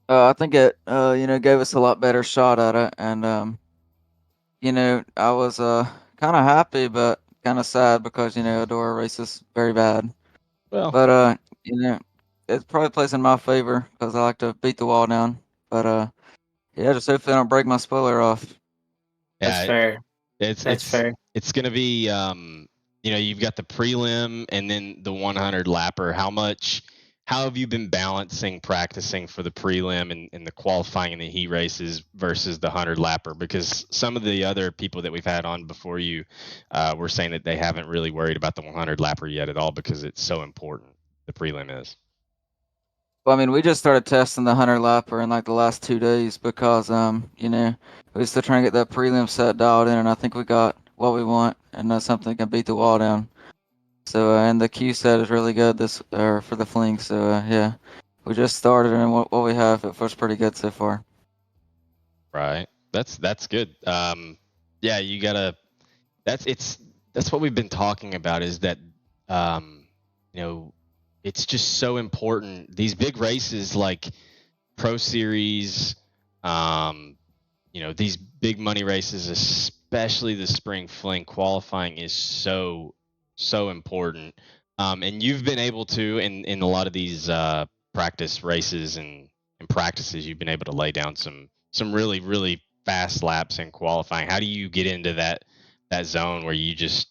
S7: I think it gave us a lot better shot at it, and I was kind of happy but kind of sad because Eldora races very bad.
S1: Well,
S7: but it probably plays in my favor because I like to beat the wall down. But just hopefully I don't break my spoiler off.
S2: That's fair.
S1: It's
S2: fair.
S1: It's gonna be you've got the prelim and then the 100 lapper. How have you been balancing practicing for the prelim and the qualifying and the heat races versus the 100 lapper? Because some of the other people that we've had on before you were saying that they haven't really worried about the 100 lapper yet at all because it's so important. The prelim is.
S7: Well, I mean, we just started testing the 100 lapper in like the last 2 days because we're still trying to get that prelim set dialed in, and I think we got what we want, and that's something that can beat the wall down. So and the Q set is really good for the fling. So yeah, we just started, and what we have it feels pretty good so far.
S1: Right. That's good. Yeah, you gotta. That's what we've been talking about is that it's just so important. These big races like Pro Series, these big money races, especially the spring fling qualifying is so important. And you've been able to in a lot of these practice races and practices, you've been able to lay down some really, really fast laps in qualifying. How do you get into that zone where you just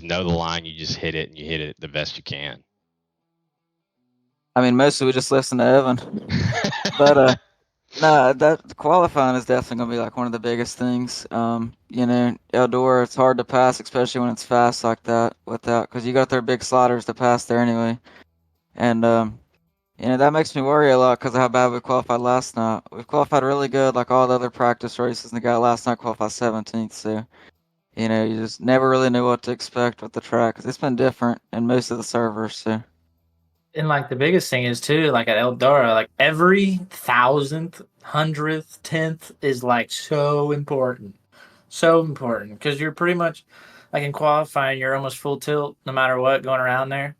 S1: know the line, you just hit it and you hit it the best you can?
S7: I mean, mostly we just listen to Evan. But no, that qualifying is definitely gonna be like one of the biggest things. Eldora, it's hard to pass, especially when it's fast like that, because you got their big sliders to pass there anyway. And that makes me worry a lot because of how bad we qualified last night. We've qualified really good, like all the other practice races, and the guy last night qualified 17th. So you just never really knew what to expect with the track because it's been different in most of the servers. So.
S2: And like the biggest thing is too, like at Eldora, like every 1,000th, 100th, 10th is like so important because you're pretty much like in qualifying, you're almost full tilt no matter what going around there,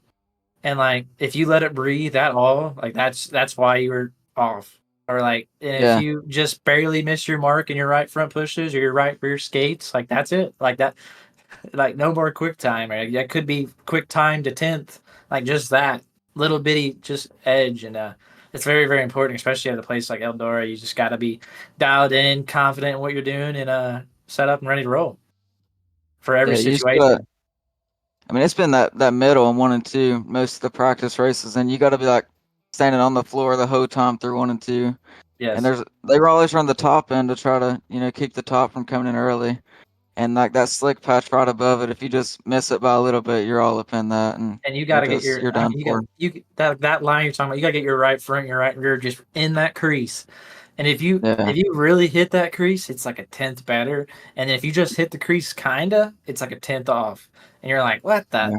S2: and like if you let it breathe at all, like that's why you were off, or like if you just barely miss your mark in your right front pushes or your right rear skates, like that's it, like that, like no more quick time, or that could be quick time to 10th, like just that little bitty just edge. And it's very, very important, especially at a place like Eldora. You just got to be dialed in, confident in what you're doing, and set up and ready to roll for every situation.
S7: I mean, it's been that middle in 1 and 2 most of the practice races, and you got to be like standing on the floor the whole time through 1 and 2.
S2: Yes.
S7: And they were always run the top end to try to keep the top from coming in early, and like that slick patch right above it. If you just miss it by a little bit, you're all up in that, and
S2: you got to get
S7: you're done for.
S2: That line you're talking about. You got to get your right front, your right rear just in that crease. And if you
S7: Yeah.
S2: really hit that crease, it's like a 10th better. And if you just hit the crease kinda, it's like a 10th off. And you're like, what the?
S7: Yeah.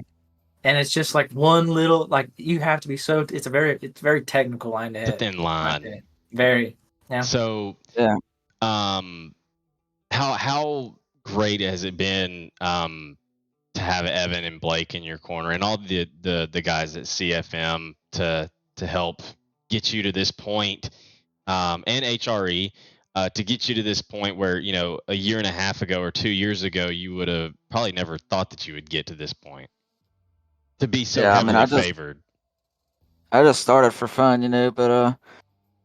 S2: And it's just like one little like you have to be so. It's a very technical line to hit.
S1: It's a thin line.
S2: Very. Yeah.
S1: So
S7: Yeah.
S1: How great has it been to have Evan and Blake in your corner and all the guys at CFM to help get you to this point, and HRE to get you to this point where a year and a half ago or 2 years ago you would have probably never thought that you would get to this point to be so heavily favored.
S7: I just started for fun, but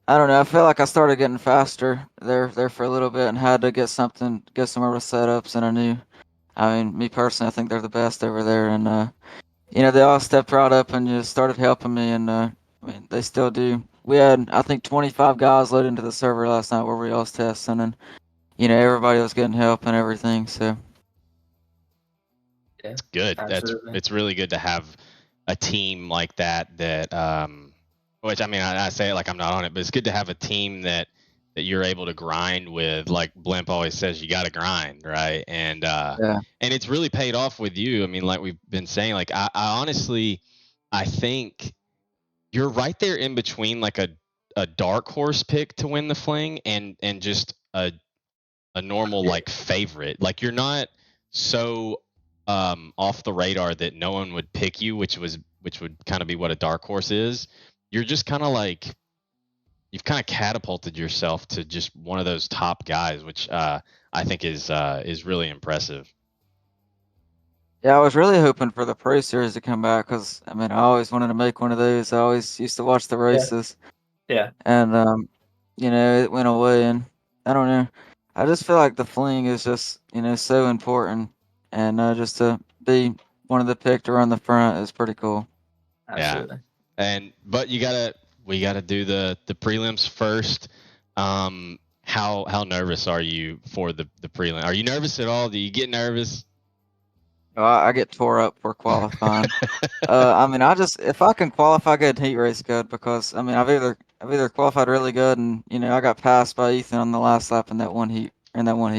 S7: I don't know. I feel like I started getting faster there for a little bit and had to get some more setups, and I knew. I mean, me personally, I think they're the best over there, and they all stepped right up and just started helping me, and I mean, they still do. We had, I think, 25 guys loaded into the server last night where we all was testing, and everybody was getting help and everything. So
S2: yeah,
S1: it's good. It's really good to have a team like that. Which I mean, I say it like I'm not on it, but it's good to have a team that you're able to grind with. Like Blimp always says, you got to grind, right? And and it's really paid off with you. I mean, like we've been saying, like I honestly, I think you're right there in between like a dark horse pick to win the Fling and just a normal like favorite. Like you're not so off the radar that no one would pick you, which would kind of be what a dark horse is. You're just kind of like you've kind of catapulted yourself to just one of those top guys, which I think is really impressive.
S7: Yeah, I was really hoping for the Pro Series to come back because I mean I always wanted to make one of those. I always used to watch the races.
S2: Yeah.
S7: And it went away, and I don't know. I just feel like the Fling is just so important, and just to be one of the picked to run the front is pretty cool.
S2: Absolutely.
S1: Yeah. But we gotta do the prelims first. How nervous are you for the prelim? Are you nervous at all? Do you get nervous?
S7: I get tore up for qualifying. I mean, if I can qualify good, heat race good, because I mean I've either qualified really good, and I got passed by Ethan on the last lap in that one heat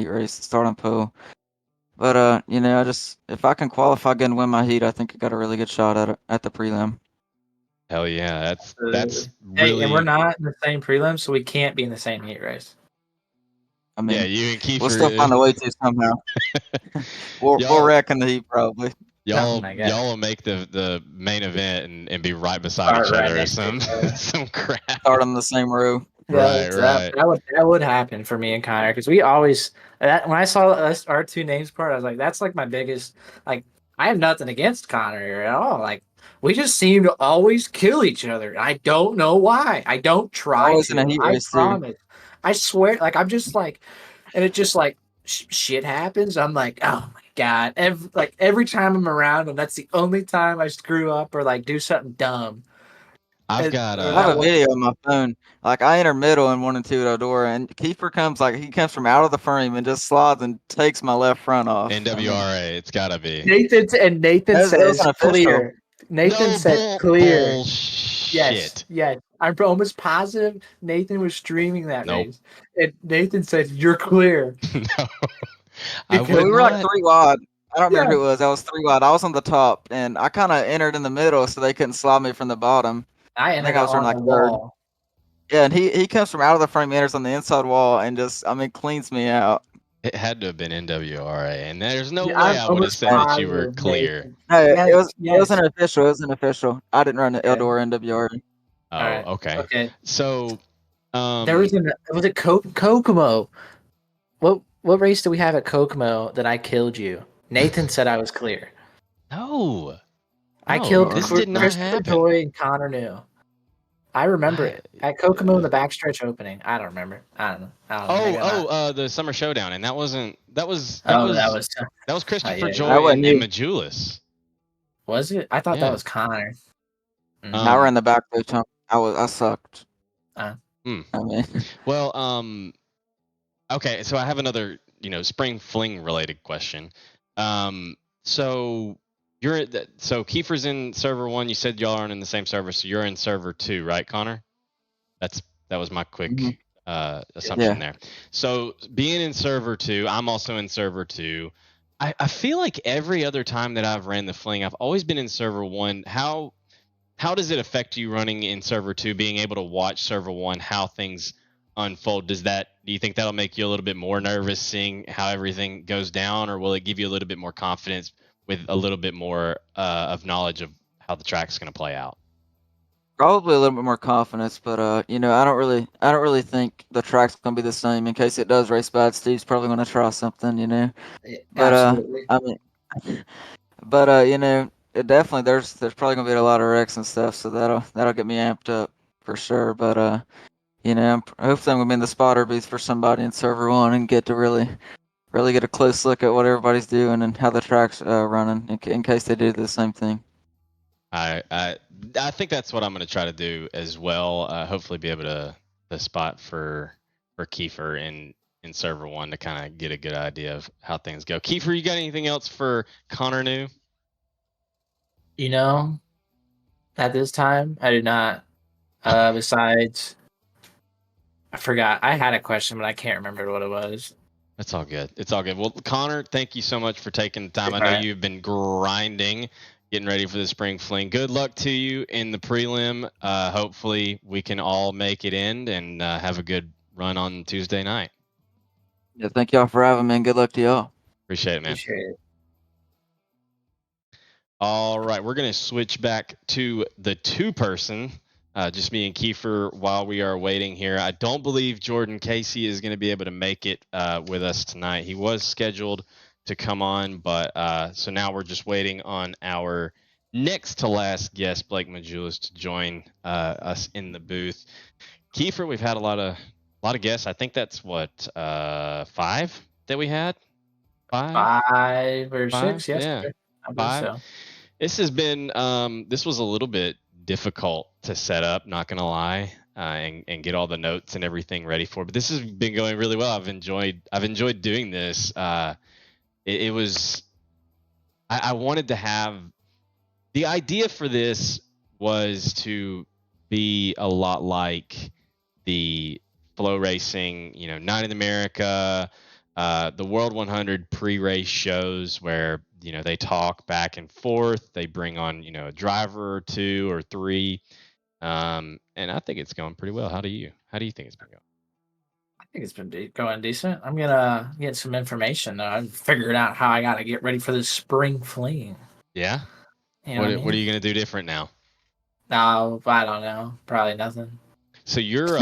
S7: race, starting pole. But if I can qualify good and win my heat, I think I got a really good shot at the prelim.
S1: Hell yeah, that's really.
S2: Hey, and we're not in the same prelim, so we can't be in the same heat race.
S7: I mean,
S1: yeah, you and Kiefer.
S7: We'll still find a way to somehow. we'll wreck in the heat probably.
S1: Y'all will make the main event and be right beside each other or some crap.
S7: Start on the same row.
S1: Right.
S2: That would happen for me and Connor, because we always when I saw our two names part, I was like, that's like my biggest. Like, I have nothing against Connor at all. Like, we just seem to always kill each other. I don't know why. I don't try to. I promise. Too. I swear. Like, I'm just like, and it just like shit happens. I'm like, oh my god. Every time I'm around him, that's the only time I screw up or like do something dumb.
S7: I have a video on my phone. Like, I enter middle in 1 and 2 at Eldora, and Kiefer comes from out of the frame and just slides and takes my left front off.
S1: NWRA, it's gotta be.
S2: Nathan says clear. Nathan said clear.
S1: Bullshit.
S2: Yes. I'm almost positive Nathan was streaming that race. And Nathan said, "You're clear."
S1: No.
S7: We were like 3 wide. I don't remember who it was. I was 3 wide. I was on the top, and I kind of entered in the middle so they couldn't slide me from the bottom.
S2: I think I was from like third. Wall.
S7: Yeah, and he comes from out of the frame, enters on the inside wall, and just cleans me out.
S1: It had to have been NWRA, and there's no way I would have said that you were clear.
S7: No, it wasn't official. It wasn't official. I didn't run the Eldora NWRA.
S1: Oh, right. Okay. So,
S2: there was it Kokomo? What race do we have at Kokomo that I killed you? Nathan said I was clear.
S1: No.
S2: I killed
S1: Christopher
S2: Toy and Connor New. I remember it at Kokomo in the backstretch opening. I don't remember. I don't know.
S1: The Summer Showdown, and that was Christopher Joy and Matjoulis.
S2: Was it? I thought
S1: Yeah.
S2: that was Connor.
S7: I ran the back this time. I sucked.
S2: Uh.
S1: Hmm.
S7: I mean,
S1: Well, okay, so I have another, spring fling related question. So so Kiefer's in server 1. You said y'all aren't in the same server, so you're in server 2, right, Connor? That was my quick
S7: Mhm.
S1: assumption
S7: Yeah.
S1: there. So being in server 2, I'm also in server 2. I feel like every other time that I've ran the fling, I've always been in server 1. How does it affect you running in server 2, being able to watch server 1, how things unfold? Do you think that'll make you a little bit more nervous seeing how everything goes down, or will it give you a little bit more confidence with a little bit more of knowledge of how the track's going to play out?
S7: Probably a little bit more confidence, but I don't really think the track's gonna be the same. In case it does race bad, Steve's probably gonna try something. But
S2: Absolutely.
S7: I mean, but it definitely there's probably gonna be a lot of wrecks and stuff, so that'll get me amped up for sure. But hopefully I'm gonna be in the spotter booth for somebody in server 1 and get to really get a close look at what everybody's doing and how the track's running in case they do the same thing.
S1: I think that's what I'm going to try to do as well. Hopefully, be able to spot for Kiefer in server 1 to kind of get a good idea of how things go. Kiefer, you got anything else for Connor New?
S2: At this time, I do not. Besides, I forgot. I had a question, but I can't remember what it was.
S1: That's all good. It's all good. Well, Connor, thank you so much for taking the time. I know you've been grinding, getting ready for the spring fling. Good luck to you in the prelim. Hopefully, we can all make it in and have a good run on Tuesday night.
S7: Yeah, thank y'all for having me, and good luck to y'all.
S1: Appreciate it, man.
S2: Appreciate it.
S1: All right, we're going to switch back to the 2-person, just me and Kiefer while we are waiting here. I don't believe Jordan Casey is going to be able to make it with us tonight. He was scheduled to come on, but so now we're just waiting on our next to last guest, Blake Matjoulis, to join us in the booth. Kiefer, we've had a lot of guests. I think that's what 5 that we had.
S2: 5 or 6, yes.
S1: Yeah.
S2: Sir. I believe
S1: 5.
S2: so.
S1: This has been this was a little bit difficult to set up, not gonna lie, and get all the notes and everything ready for. But this has been going really well. I've enjoyed doing this. It was I wanted to have the idea for this was to be a lot like the flow racing, Night in America, the World 100 pre-race shows where they talk back and forth. They bring on a driver or 2 or 3, and I think it's going pretty well. How do you think it's been going?
S2: I think it's been going decent. I'm gonna get some information. I'm figuring out how I gotta get ready for this spring fling.
S1: Yeah.
S2: What
S1: What are you gonna do different now?
S2: No, I don't know. Probably nothing.
S1: So you're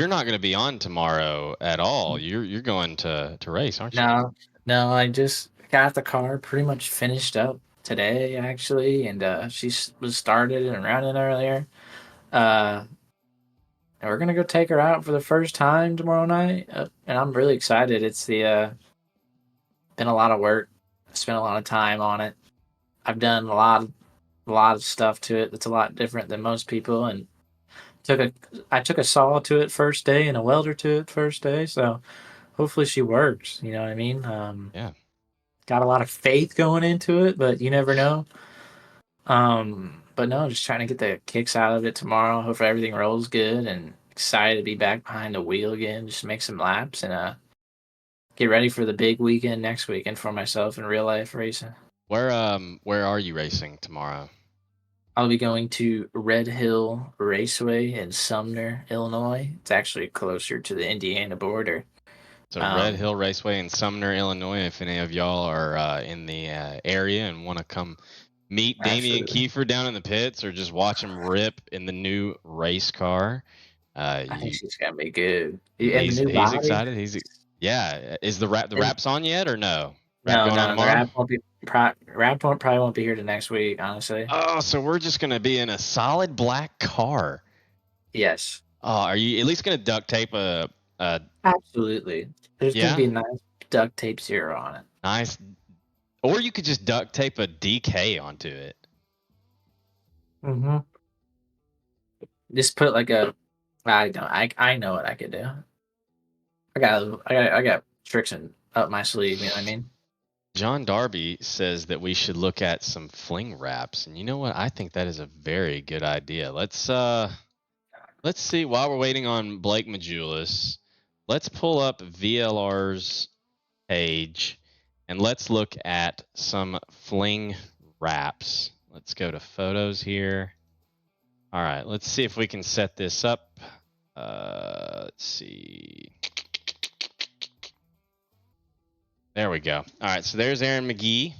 S1: not going to be on tomorrow at all. You're going to race, aren't you?
S2: No. I just got the car pretty much finished up today, actually, and she was started and running earlier. And we're gonna go take her out for the first time tomorrow night, and I'm really excited. It's been a lot of work. I spent a lot of time on it. I've done a lot of stuff to it that's a lot different than most people, and I took a saw to it first day and a welder to it first day, so hopefully she works. You know what I mean?
S1: Yeah.
S2: Got a lot of faith going into it, but you never know. But no, just trying to get the kicks out of it tomorrow. Hopefully everything rolls good, and excited to be back behind the wheel again. Just make some laps and get ready for the big weekend next weekend for myself in real life racing.
S1: Where are you racing tomorrow?
S2: I'll be going to Red Hill Raceway in Sumner, Illinois. It's actually closer to the Indiana border.
S1: So Red Hill Raceway in Sumner, Illinois. If any of y'all are in the area and want to come meet Damian Kiefer down in the pits or just watch him rip in the new race car,
S2: I think she's gonna be good.
S1: He's excited. Is the wraps on yet or no?
S2: No, the wrap won't be. Wrap probably won't be here to next week, honestly.
S1: Oh, so we're just gonna be in a solid black car.
S2: Yes.
S1: Oh, are you at least gonna duct tape a?
S2: Absolutely. There's gonna be a nice duct tape zero on it.
S1: Nice Or you could just duct tape a DK onto it.
S2: Mm-hmm. Just put like a. I don't. I know what I could do. I got tricks up my sleeve. You know what I mean?
S1: John Darby says that we should look at some fling wraps, and you know what? I think that is a very good idea. Let's see. While we're waiting on Blake Matjoulis, let's pull up VLR's page, and let's look at some fling wraps. Let's go to photos here. All right, let's see if we can set this up. Let's see. There we go. All right, so there's Aaron McGee.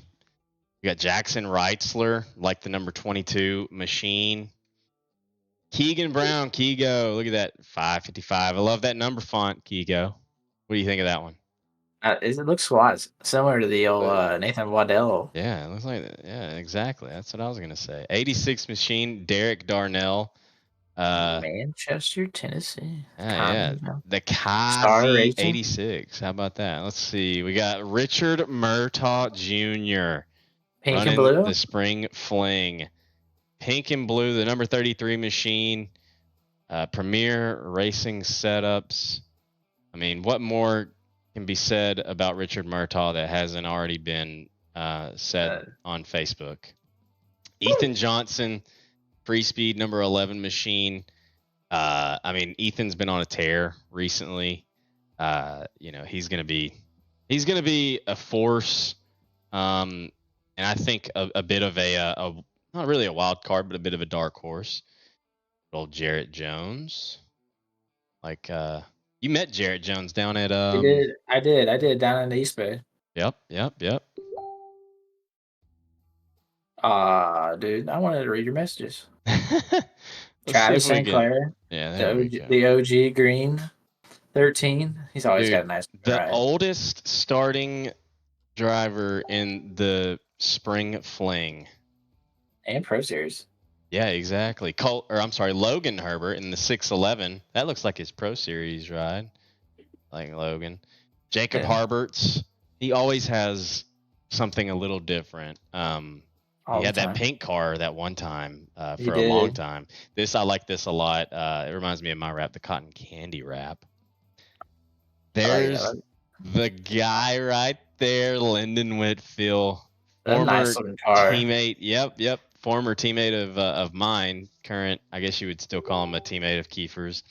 S1: We got Jackson Reitzler, like the number 22 machine. Keegan Brown, Kigo. Look at that, 555. I love that number font, Kigo. What do you think of that one?
S2: It looks a lot similar to the old Nathan Waddell.
S1: Yeah, it looks like that. Yeah, exactly. That's what I was going to say. 86 machine, Derek Darnell.
S2: Manchester, Tennessee.
S1: Yeah. The
S2: Star
S1: Kazi
S2: Racing.
S1: 86. How about that? Let's see. We got Richard Murtaugh Jr.
S2: Pink
S1: running
S2: and blue.
S1: the spring fling. Pink and blue, the number 33 machine. Premier Racing Setups. I mean, what more can be said about Richard Murtaugh that hasn't already been said on Facebook? Ethan Johnson, Free Speed number 11 machine. I mean, Ethan's been on a tear recently. He's gonna be a force. And I think a bit of a not really a wild card, but a bit of a dark horse. Old Jarrett Jones. Like you met Jarrett Jones down at
S2: I did down in the East Bay.
S1: Yep.
S2: Dude, I wanted to read your messages.
S1: Let's
S2: Travis
S1: see if we
S2: St.
S1: can-
S2: Clair.
S1: Yeah, there we go.
S2: The OG Green 13. He's always
S1: Dude,
S2: got a nice
S1: the
S2: ride.
S1: oldest starting driver in the spring fling.
S2: And Pro Series.
S1: Yeah, exactly. Logan Herbert in the 611. That looks like his Pro Series ride. Like Logan. Jacob Harberts. He always has something a little different. He had that pink car that one time for a long time. I like this a lot. It reminds me of my wrap, the cotton candy wrap. There's the guy right there, Lyndon Whitfield, former
S2: nice looking car.
S1: teammate. Yep, former teammate of mine. Current, I guess you would still call him a teammate of Kiefer's.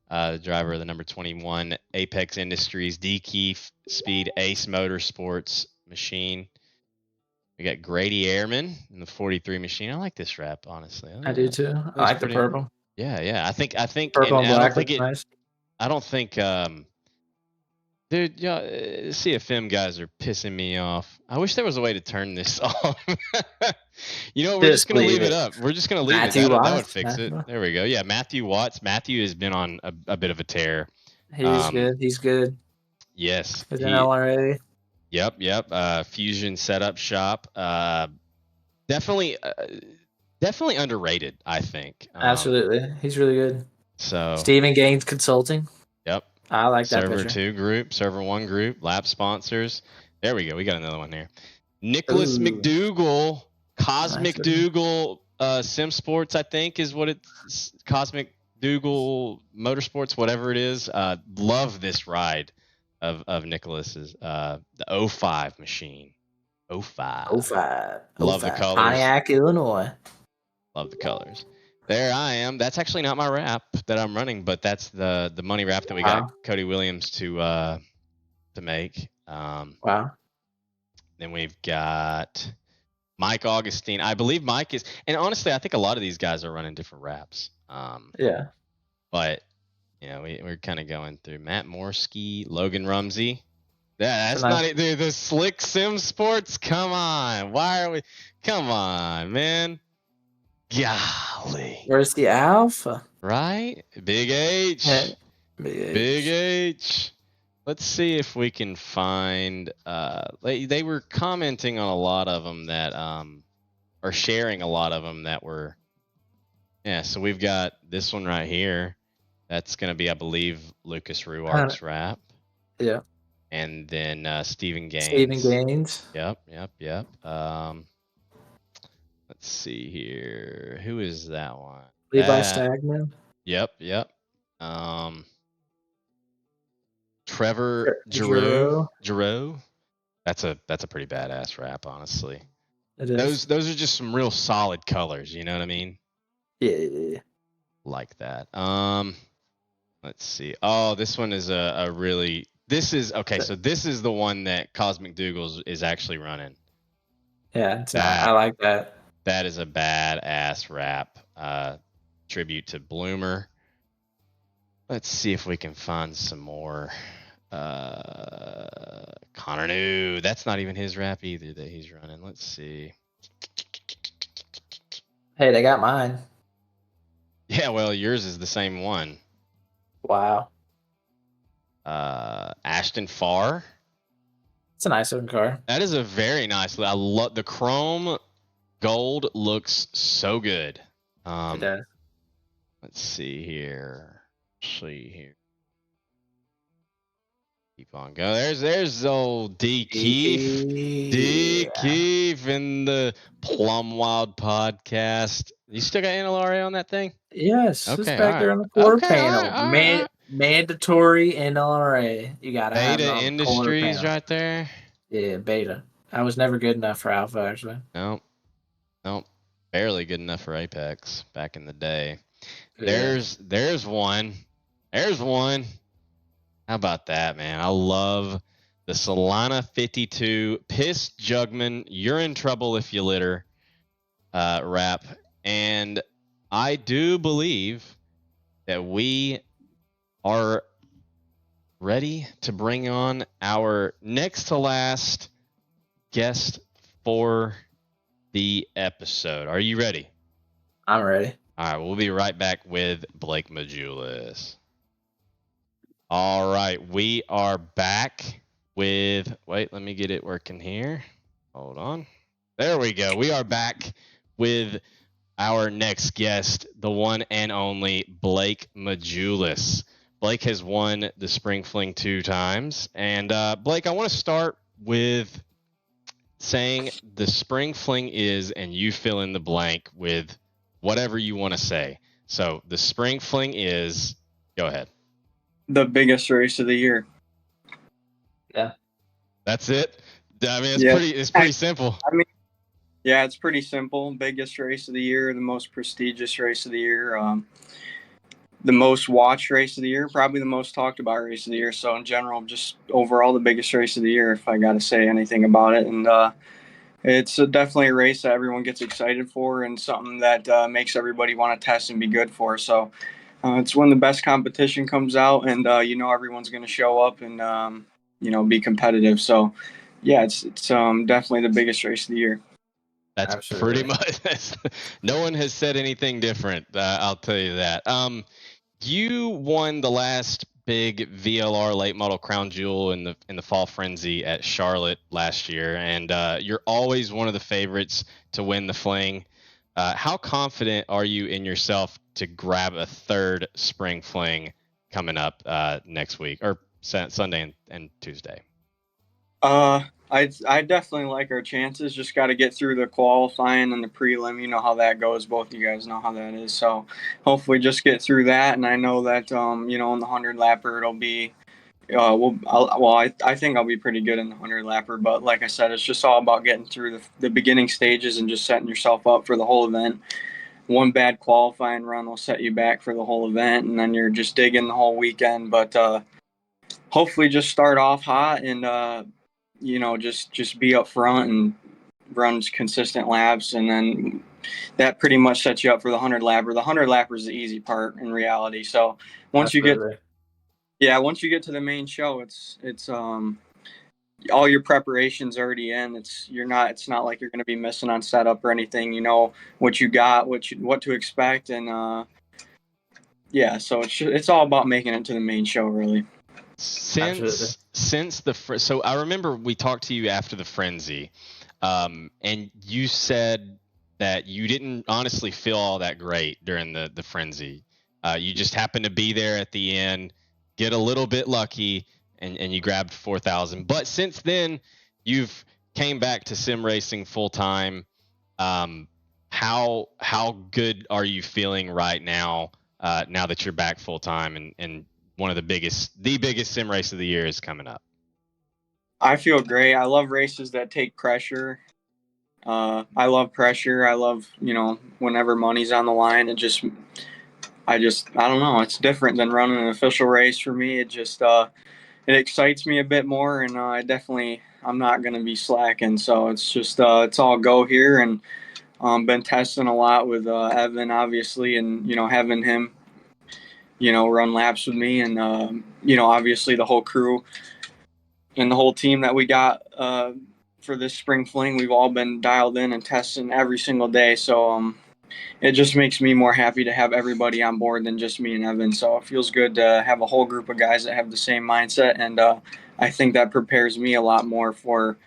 S1: The driver of the number 21 Apex Industries D Keefe Speed Ace Motorsports machine. We got Grady Airman in the 43 machine. I like this wrap, honestly.
S2: I do too. I like the purple.
S1: Yeah. I think
S2: Purple and black looks nice.
S1: I don't think dude, CFM guys are pissing me off. I wish there was a way to turn this off. We're just gonna leave it up. We're just gonna leave it. That would fix it. There we go. Yeah, Matthew Watts. Matthew has been on a bit of a tear.
S2: He's good.
S1: Yes.
S2: He's in already.
S1: Yep. Fusion Setup Shop. Definitely underrated, I think.
S2: Absolutely. He's really good.
S1: So
S2: Stephen Gaines Consulting.
S1: Yep.
S2: I like that
S1: Server
S2: picture.
S1: 2 group, Server 1 group, lap sponsors. There we go. We got another one here. Nicholas McDougal, Cosmic Dougal Sim Sports, I think is what it's. Cosmic Dougal Motorsports, whatever it is. Love this ride of Nicholas's. The 05 machine. 05. Love the colors.
S2: Pontiac, Illinois.
S1: Love the colors. There I am. That's actually not my wrap that I'm running, but that's the money wrap that we got Cody Williams to make.
S2: Wow.
S1: Then we've got Mike Augustine. I believe Mike is, and honestly, I think a lot of these guys are running different wraps.
S2: Yeah.
S1: But we're kind of going through Matt Morski, Logan Rumsey. Yeah, that's not it. Dude, the Slick Sim Sports. Come on. Why are we? Come on, man. Golly.
S2: Where's the alpha?
S1: Right? Big H. Big H. Let's see if we can find. They were commenting on a lot of them that or sharing a lot of them that were. Yeah, so we've got this one right here. That's going to be, I believe, Lucas Ruark's wrap.
S2: Yeah.
S1: and then Stephen Gaines.
S2: Stephen Gaines.
S1: Yep. Let's see here. Who is that one?
S2: Levi Stagman.
S1: Yep. Trevor Giroux. That's a pretty badass rap, honestly.
S2: It is.
S1: Those are just some real solid colors, you know what I mean?
S2: Yeah.
S1: Like that. Let's see. Oh, this one is a really. This is okay. So this is the one that Cosmic Dougals is actually running.
S2: Yeah, it's not. I like that.
S1: That is a badass rap. Tribute to Bloomer. Let's see if we can find some more. Connor New. That's not even his rap either that he's running. Let's see.
S2: Hey, they got mine.
S1: Yeah, well, yours is the same one.
S2: Wow.
S1: Ashton Farr.
S2: It's a nice looking car.
S1: That is a very nice. I love the chrome gold. Looks so good.
S2: It does.
S1: Let's see here. Keep on going. There's old D Keefe. D Keefe in the Plum Wild podcast. You still got NLRA on that thing?
S2: Yes.
S1: Okay,
S2: It's back there on the quarter panel. Mandatory NLRA. You gotta have it
S1: Beta
S2: on
S1: Industries
S2: the
S1: right there.
S2: Yeah, beta. I was never good enough for Alpha, actually.
S1: Nope. Barely good enough for Apex back in the day.
S2: Yeah.
S1: There's one. How about that, man? I love the Solana 52 Piss Jugman. You're in trouble if you litter rap. And I do believe that we are ready to bring on our next to last guest for the episode. Are you ready?
S2: I'm ready.
S1: All right, we'll be right back with Blake Matjoulis. All right, we are back with. Wait, let me get it working here. Hold on. There we go. We are back with our next guest, the one and only Blake Matjoulis. Blake has won the Spring Fling 2 times. And Blake, I want to start with saying the Spring Fling is, and you fill in the blank with whatever you want to say. So the Spring Fling is, go ahead.
S8: The biggest race of the year.
S2: Yeah.
S1: That's it? I mean, it's pretty simple.
S8: I mean, yeah, it's pretty simple. Biggest race of the year, the most prestigious race of the year, the most watched race of the year, probably the most talked about race of the year. So in general, just overall the biggest race of the year, if I got to say anything about it. And it's definitely a race that everyone gets excited for and something that makes everybody want to test and be good for. So it's when the best competition comes out and, everyone's going to show up and, be competitive. So, yeah, it's definitely the biggest race of the year.
S1: That's
S2: Absolutely.
S1: pretty much. No one has said anything different. I'll tell you that. You won the last big VLR late model crown jewel in the Fall Frenzy at Charlotte last year, and you're always one of the favorites to win the Fling. How confident are you in yourself to grab a third Spring Fling coming up next week, or Sunday and Tuesday?
S8: I definitely like our chances. Just got to get through the qualifying and the prelim. You know how that goes. Both of you guys know how that is. So hopefully just get through that. And I know that in the 100 lapper it'll be. I think I'll be pretty good in the 100 lapper. But like I said, it's just all about getting through the beginning stages and just setting yourself up for the whole event. One bad qualifying run will set you back for the whole event, and then you're just digging the whole weekend. But hopefully just start off hot and just be up front and run consistent laps, and then that pretty much sets you up for the 100 lapper. The 100 lapper is the easy part in reality. So once you get to the main show, it's all your preparation's already in. It's not like you're going to be missing on setup or anything. You know what you got, what to expect, and so it's all about making it to the main show, really.
S1: So I remember we talked to you after the Frenzy, and you said that you didn't honestly feel all that great during the Frenzy. You just happened to be there at the end, get a little bit lucky, and you grabbed 4,000. But since then, you've came back to sim racing full time. How good are you feeling right now? Now that you're back full time and one of the biggest sim race of the year is coming up.
S8: I feel great. I love races that take pressure. I love pressure. I love, whenever money's on the line, I don't know. It's different than running an official race for me. It just, it excites me a bit more, and I'm not going to be slacking. So it's just, it's all go here, and been testing a lot with Evan, obviously, and having him, run laps with me, and obviously the whole crew and the whole team that we got for this spring fling. We've all been dialed in and testing every single day. So it just makes me more happy to have everybody on board than just me and Evan. So it feels good to have a whole group of guys that have the same mindset, and I think that prepares me a lot more for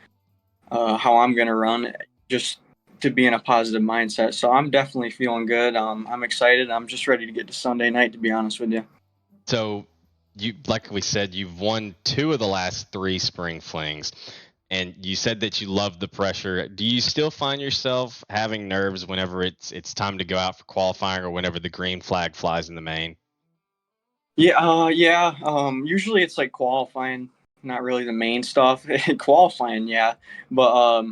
S8: how I'm going to run, just to be in a positive mindset. So I'm definitely feeling good. I'm excited. I'm just ready to get to Sunday night, to be honest with you.
S1: So like we said, you've won 2 of the last 3 spring flings, and you said that you love the pressure. Do you still find yourself having nerves whenever it's time to go out for qualifying or whenever the green flag flies in the main?
S8: Yeah. Usually it's like qualifying, not really the main stuff. Qualifying, yeah. But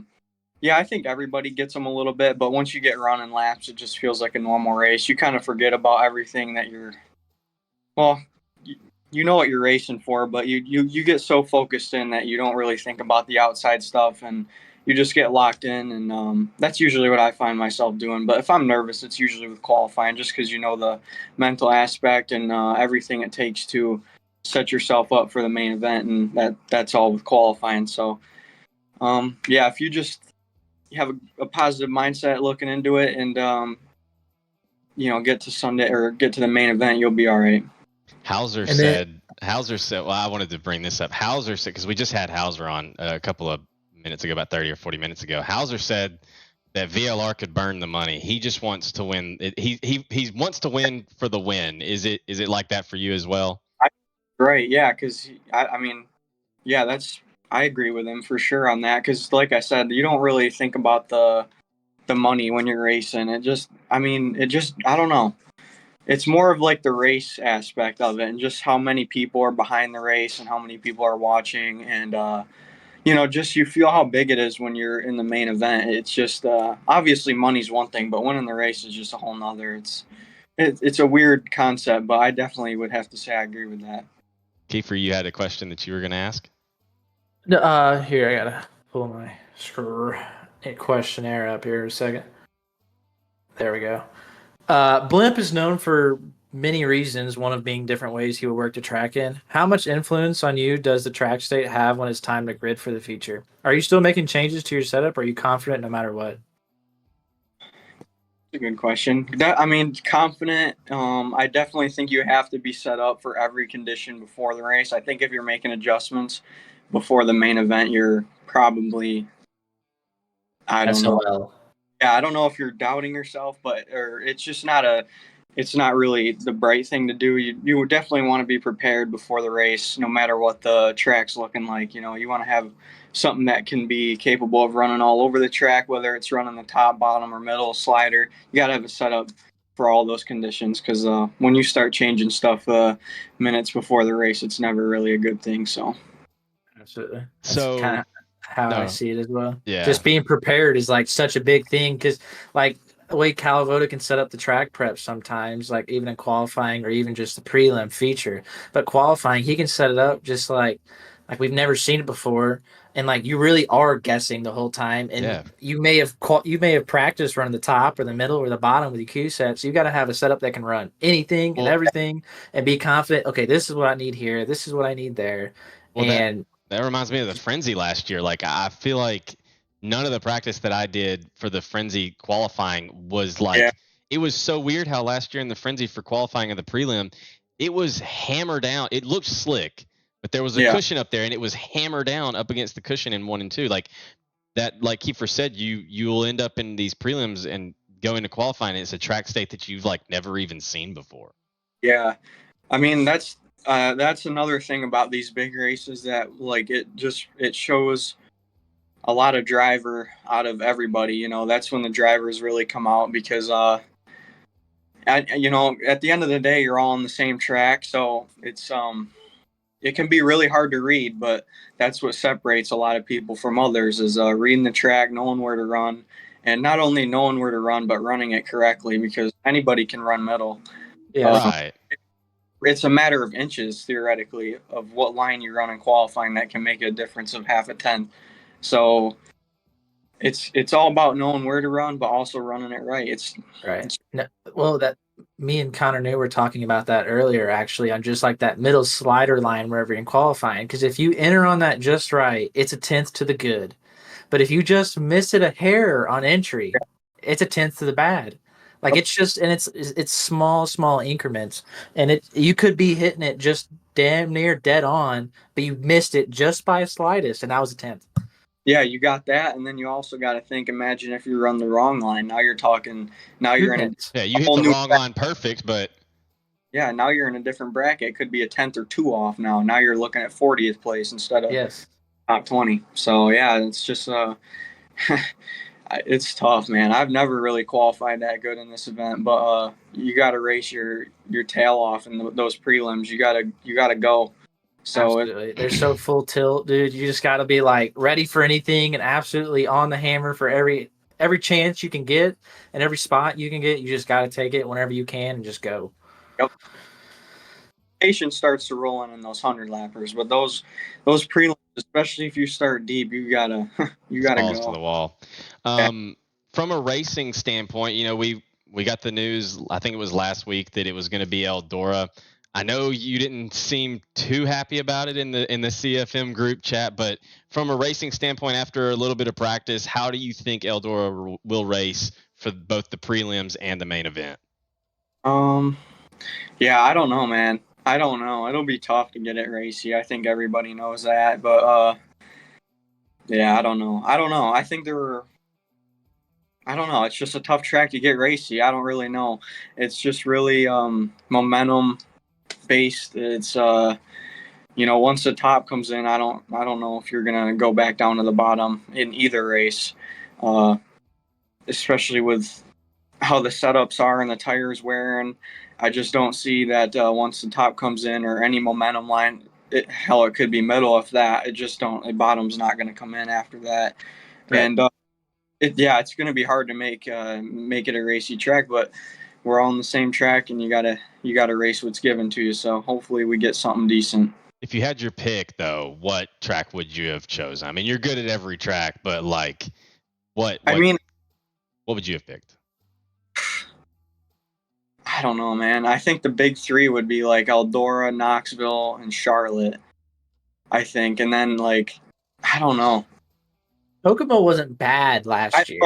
S8: yeah, I think everybody gets them a little bit. But once you get running laps, it just feels like a normal race. You kind of forget about everything that you know what you're racing for, but you get so focused in that you don't really think about the outside stuff, and you just get locked in. And that's usually what I find myself doing. But if I'm nervous, it's usually with qualifying, just because the mental aspect and everything it takes to set yourself up for the main event, and that's all with qualifying. So yeah, if you just have a positive mindset looking into it, and get to Sunday or get to the main event, you'll be all right.
S1: Hauser said, well, I wanted to bring this up. Hauser said, because we just had Hauser on a couple of minutes ago, about 30 or 40 minutes ago. Hauser said that VLR could burn the money. He just wants to win. He wants to win for the win. Is it like that for you as well?
S8: Right. Yeah. Because yeah, I agree with him for sure on that. Because like I said, you don't really think about the money when you're racing. I don't know. It's more of like the race aspect of it, and just how many people are behind the race and how many people are watching, and just you feel how big it is when you're in the main event. It's just obviously money's one thing, but winning the race is just a whole nother. It's a weird concept, but I definitely would have to say I agree with that.
S1: Kiefer, you had a question that you were going to ask?
S2: No, here, I gotta pull my questionnaire up here in a second. There we go. Blimp is known for many reasons, one of being different ways he would work the track in. How much influence on you does the track state have when it's time to grid for the future? Are you still making changes to your setup, or are you confident no matter what?
S8: A good question. Confident. I definitely think you have to be set up for every condition before the race. I think if you're making adjustments before the main event, you're probably, I don't know. Yeah, I don't know if you're doubting yourself, or it's just it's not really the bright thing to do. You would definitely want to be prepared before the race, no matter what the track's looking like. You want to have something that can be capable of running all over the track, whether it's running the top, bottom, or middle slider. You got to have a setup for all those conditions, because when you start changing stuff minutes before the race, it's never really a good thing. So
S2: absolutely.
S1: That's
S2: kind of how I see it as well. Yeah. Just being prepared is like such a big thing, because like the way Calavoda can set up the track prep sometimes, like even in qualifying or even just the prelim feature. But qualifying, he can set it up just like we've never seen it before, and like you really are guessing the whole time. And you may have practiced running the top or the middle or the bottom with your Q sets. You got to have a setup that can run anything and everything, and be confident. Okay, this is what I need here. This is what I need there.
S1: Well, that reminds me of the Frenzy last year. Like, I feel like none of the practice that I did for the Frenzy qualifying was it was so weird how last year in the Frenzy for qualifying of the prelim, it was hammered down. It looked slick, but there was a cushion up there, and it was hammered down up against the cushion in 1 and 2. Like that, like Kiefer said, you'll end up in these prelims and go into qualifying. And it's a track state that you've never even seen before.
S8: Yeah. That's another thing about these big races that like it shows a lot of driver out of everybody. You know, that's when the drivers really come out because you know, at the end of the day, you're all on the same track, so it can be really hard to read, but that's what separates a lot of people from others is reading the track, knowing where to run, and not only knowing where to run, but running it correctly because anybody can run middle.
S2: Yeah.
S1: Right.
S8: It's a matter of inches theoretically of what line you run in qualifying that can make a difference of half a tenth. So it's all about knowing where to run, but also running it right.
S2: Right. No, well, that me and Connor New were talking about that earlier, actually, on just like that middle slider line wherever you're in qualifying. Because if you enter on that just right, it's a tenth to the good. But if you just miss it a hair on entry, it's a tenth to the bad. Like it's just, and it's small increments, and you could be hitting it just damn near dead on, but you missed it just by a slightest, and that was a tenth.
S8: Yeah, you got that, and then you also got to think. Imagine if you run the wrong line. Now you're talking. Now you're in a
S1: Yeah, you hit
S8: whole
S1: the
S8: new
S1: wrong line perfect, but
S8: yeah. Now you're in a different bracket. It could be a tenth or two off. Now you're looking at 40th place instead of
S2: Yes.
S8: top 20. So yeah, it's just it's tough, man. I've never really qualified that good in this event, but you got to race your tail off in those prelims. You gotta go. So
S2: Absolutely. They're so full tilt, dude. You just got to be like ready for anything and absolutely on the hammer for every chance you can get and every spot you can get. You just got to take it whenever you can and just go.
S8: yep. Patience starts to roll in those 100 lappers, but those prelims, especially if you start deep, you gotta
S1: balls to the
S8: go.
S1: wall. From a racing standpoint, you know, we got the news, I think it was last week, that it was going to be Eldora. I know you didn't seem too happy about it in the CFM group chat, but from a racing standpoint, after a little bit of practice, how do you think Eldora will race for both the prelims and the main event?
S8: Yeah, I don't know, man. I don't know. It'll be tough to get it racy. I think everybody knows that, but yeah, I don't know. I think I don't know. It's just a tough track to get racy. I don't really know. It's just really momentum based. It's you know, once the top comes in, I don't know if you're gonna go back down to the bottom in either race, uh, especially with how the setups are and the tires wearing. I just don't see that once the top comes in or any momentum line. Hell, it could be middle if that. It just don't. The bottom's not going to come in after that,
S2: Right.
S8: and it's going to be hard to make it a racy track. But we're all on the same track, and you gotta race what's given to you. So hopefully we get something decent.
S1: If you had your pick, though, what track would you have chosen? I mean, you're good at every track, but like, what would you have picked?
S8: I don't know, man. I think the big three would be like Eldora, Knoxville, and Charlotte. I think, and then like, I don't know.
S2: Kokomo wasn't bad last year.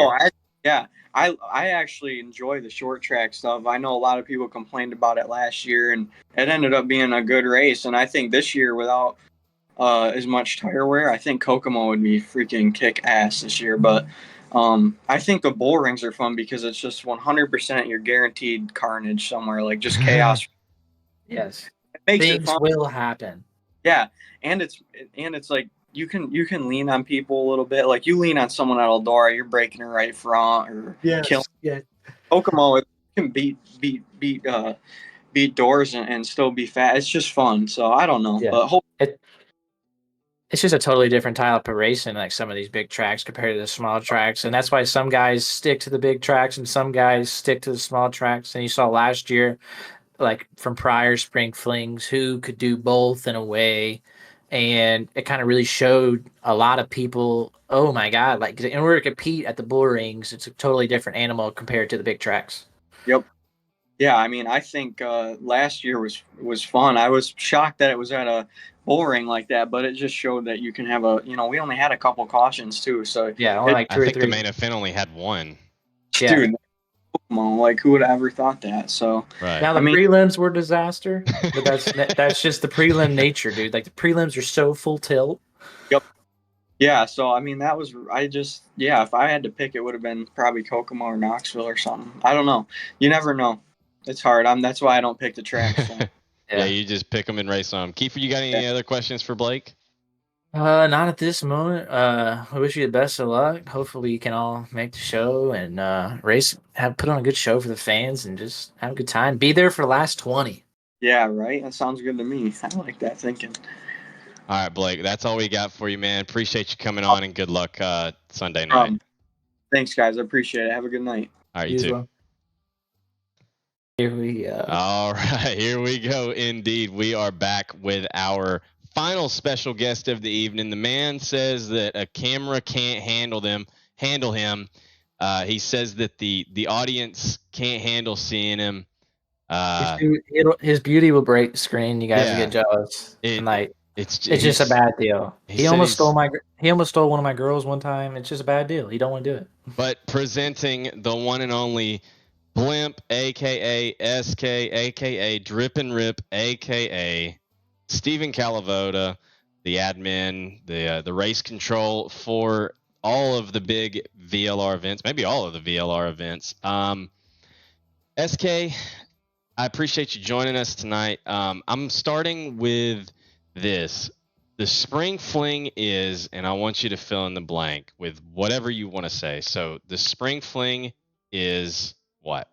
S8: I actually enjoy the short track stuff. I know a lot of people complained about it last year, and it ended up being a good race. And I think this year, without as much tire wear, I think Kokomo would be freaking kick ass this year. But I think the bull rings are fun because it's just 100% you're guaranteed carnage somewhere, like just chaos.
S2: Yes.
S8: It makes it
S2: Things
S8: fun.
S2: will happen.
S8: Yeah, and it's like you can lean on people a little bit. Like you lean on someone at Eldora, you're breaking her right front or killing.
S2: Yeah.
S8: Kokomo, it can beat doors and still be fat. It's just fun. So I don't know,
S2: Yeah.
S8: but
S2: It's just a totally different type of racing, like some of these big tracks compared to the small tracks. And that's why some guys stick to the big tracks and some guys stick to the small tracks. And you saw last year, like from prior spring flings, who could do both in a way. And it kind of really showed a lot of people, oh my God, like in order to compete at the bull rings, it's a totally different animal compared to the big tracks.
S8: yep. Yeah, I mean, I think last year was fun. I was shocked that it was at a bull ring like that, but it just showed that you can have we only had a couple cautions too. So
S2: Yeah, only like
S1: I
S2: two or
S1: think the
S2: three.
S1: main event only had one.
S2: Yeah.
S8: dude, like who would have ever thought that? So
S1: Right.
S2: Now the prelims were disaster, but that's just the prelim nature, dude. Like the prelims are so full tilt.
S8: yep. Yeah, so I mean that was if I had to pick, it would have been probably Kokomo or Knoxville or something. I don't know. You never know. It's hard. That's why I don't pick the tracks. So.
S1: Yeah, you just pick them and race on them. Kiefer, you got any other questions for Blake?
S2: Not at this moment. I wish you the best of luck. Hopefully, you can all make the show and put on a good show for the fans, and just have a good time. Be there for the last 20.
S8: Yeah, right. That sounds good to me. I like that thinking.
S1: All right, Blake, that's all we got for you, man. Appreciate you coming on, and good luck Sunday night.
S8: Thanks, guys. I appreciate it. Have a good night.
S1: All right, you too.
S2: Well. Here we go.
S1: All right, here we go. Indeed, we are back with our final special guest of the evening. The man says that a camera can't handle him. He says that the audience can't handle seeing him.
S2: His beauty will break the screen. You guys will get jealous. It's just a bad deal. He almost stole one of my girls one time. It's just a bad deal. He don't want to do it.
S1: But presenting the one and only Blimp, aka SK, aka Drip and Rip, aka Steven Calavoda, the admin, the race control for all of the big VLR events, maybe all of the VLR events. SK, I appreciate you joining us tonight. I'm starting with this. The spring fling is, and I want you to fill in the blank with whatever you want to say. So the spring fling is what?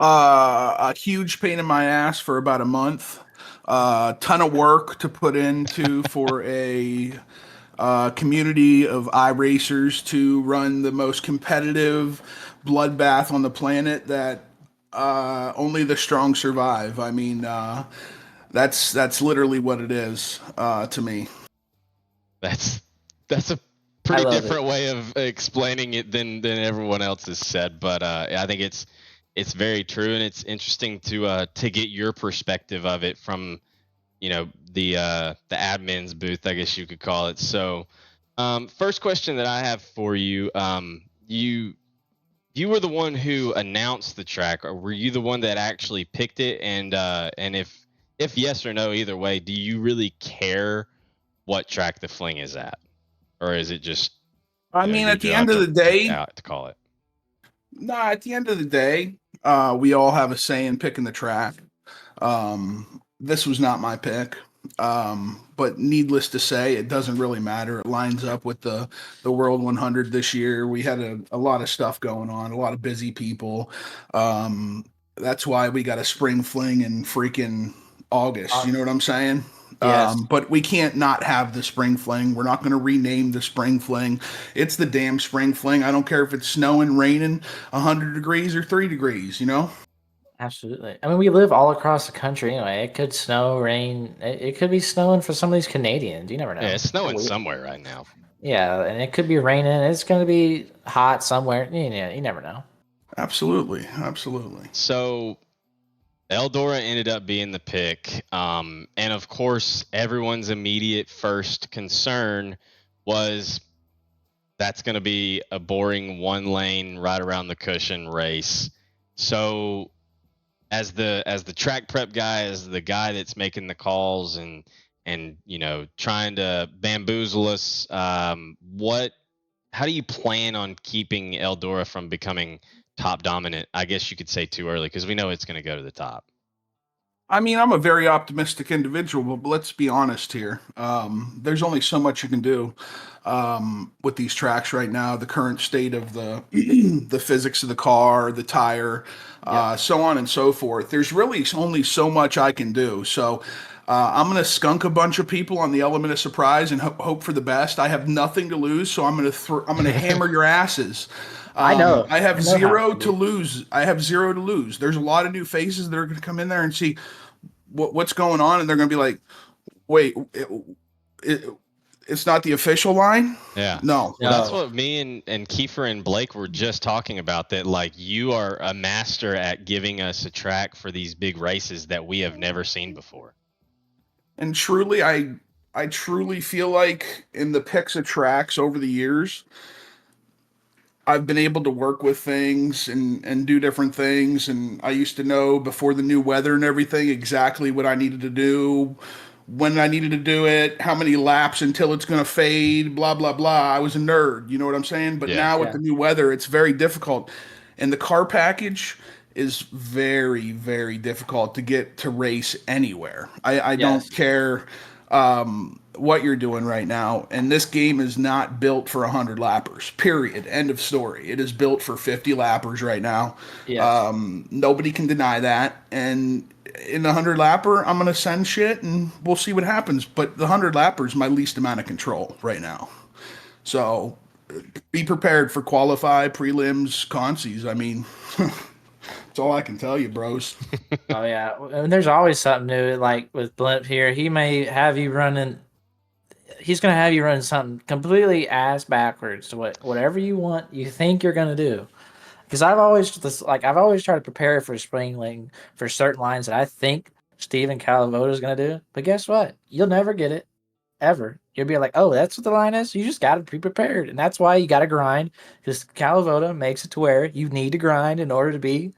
S9: A huge pain in my ass for about a month. Ton of work to put into for a community of iRacers to run the most competitive bloodbath on the planet that only the strong survive. I mean, that's literally what it is to me.
S1: That's a pretty different way of explaining it than everyone else has said, but I think it's very true, and it's interesting to get your perspective of it from the admin's booth, I guess you could call it. So first question that I have for you, you were the one who announced the track, or were you the one that actually picked it? And if yes or no, either way, do you really care what track the fling is at, or is it just?
S9: I mean, at the end of the day,
S1: to call it.
S9: No, at the end of the day, we all have a say in picking the track. This was not my pick, but needless to say, it doesn't really matter. It lines up with the World 100 this year. We had a lot of stuff going on, a lot of busy people. That's why we got a spring fling in freaking August. You know what I'm saying?
S2: Yes.
S9: But we can't not have the spring fling. We're not going to rename the spring fling. It's the damn spring fling. I don't care if it's snowing, raining, 100 degrees or 3 degrees,
S2: Absolutely. I mean, we live all across the country anyway. It could snow, rain. It could be snowing for some of these Canadians. You never know.
S1: Yeah, it's snowing somewhere right now.
S2: Yeah, and it could be raining. It's going to be hot somewhere. You never know.
S9: Absolutely.
S1: So Eldora ended up being the pick. And of course, everyone's immediate first concern was that's going to be a boring one lane right around the cushion race. So as the track prep guy, as the guy that's making the calls and trying to bamboozle us, how do you plan on keeping Eldora from becoming top dominant? I guess you could say too early, because we know it's going to go to the top.
S9: I mean, I'm a very optimistic individual, but let's be honest here. There's only so much you can do with these tracks right now. The current state of the the physics of the car, the tire, so on and so forth. There's really only so much I can do. So I'm going to skunk a bunch of people on the element of surprise and hope for the best. I have nothing to lose, so I'm going to hammer your asses.
S2: I know.
S9: I have zero to lose. There's a lot of new faces that are going to come in there and see what's going on, and they're going to be like, "Wait, it's not the official line."
S1: Yeah.
S9: No.
S1: Well, that's what me and Kiefer and Blake were just talking about. That like you are a master at giving us a track for these big races that we have never seen before.
S9: And truly, I truly feel like in the picks of tracks over the years, I've been able to work with things and do different things. And I used to know before the new weather and everything exactly what I needed to do, when I needed to do it, how many laps until it's going to fade, blah, blah, blah. I was a nerd, you know what I'm saying? But now with the new weather, it's very difficult. And the car package is very, very difficult to get to race anywhere. I don't care what you're doing right now, and this game is not built for 100 lappers. Period. End of story. It is built for 50 lappers right now.
S2: Yes.
S9: Nobody can deny that. And in the 100 lapper, I'm gonna send shit, and we'll see what happens. But the 100 lapper is my least amount of control right now. So be prepared for qualify, prelims, consies. I mean, that's all I can tell you, bros.
S2: Oh yeah, and there's always something new. Like with Blimp here, he may have you running. He's gonna have you run something completely ass backwards to whatever you want. You think you're gonna do. Because I've always tried to prepare for spring for certain lines that I think Steven Calavoda is gonna do. But guess what? You'll never get it ever. You'll be like, oh, that's what the line is. You just got to be prepared, and that's why you got to grind. Because Calavoda makes it to where you need to grind in order to be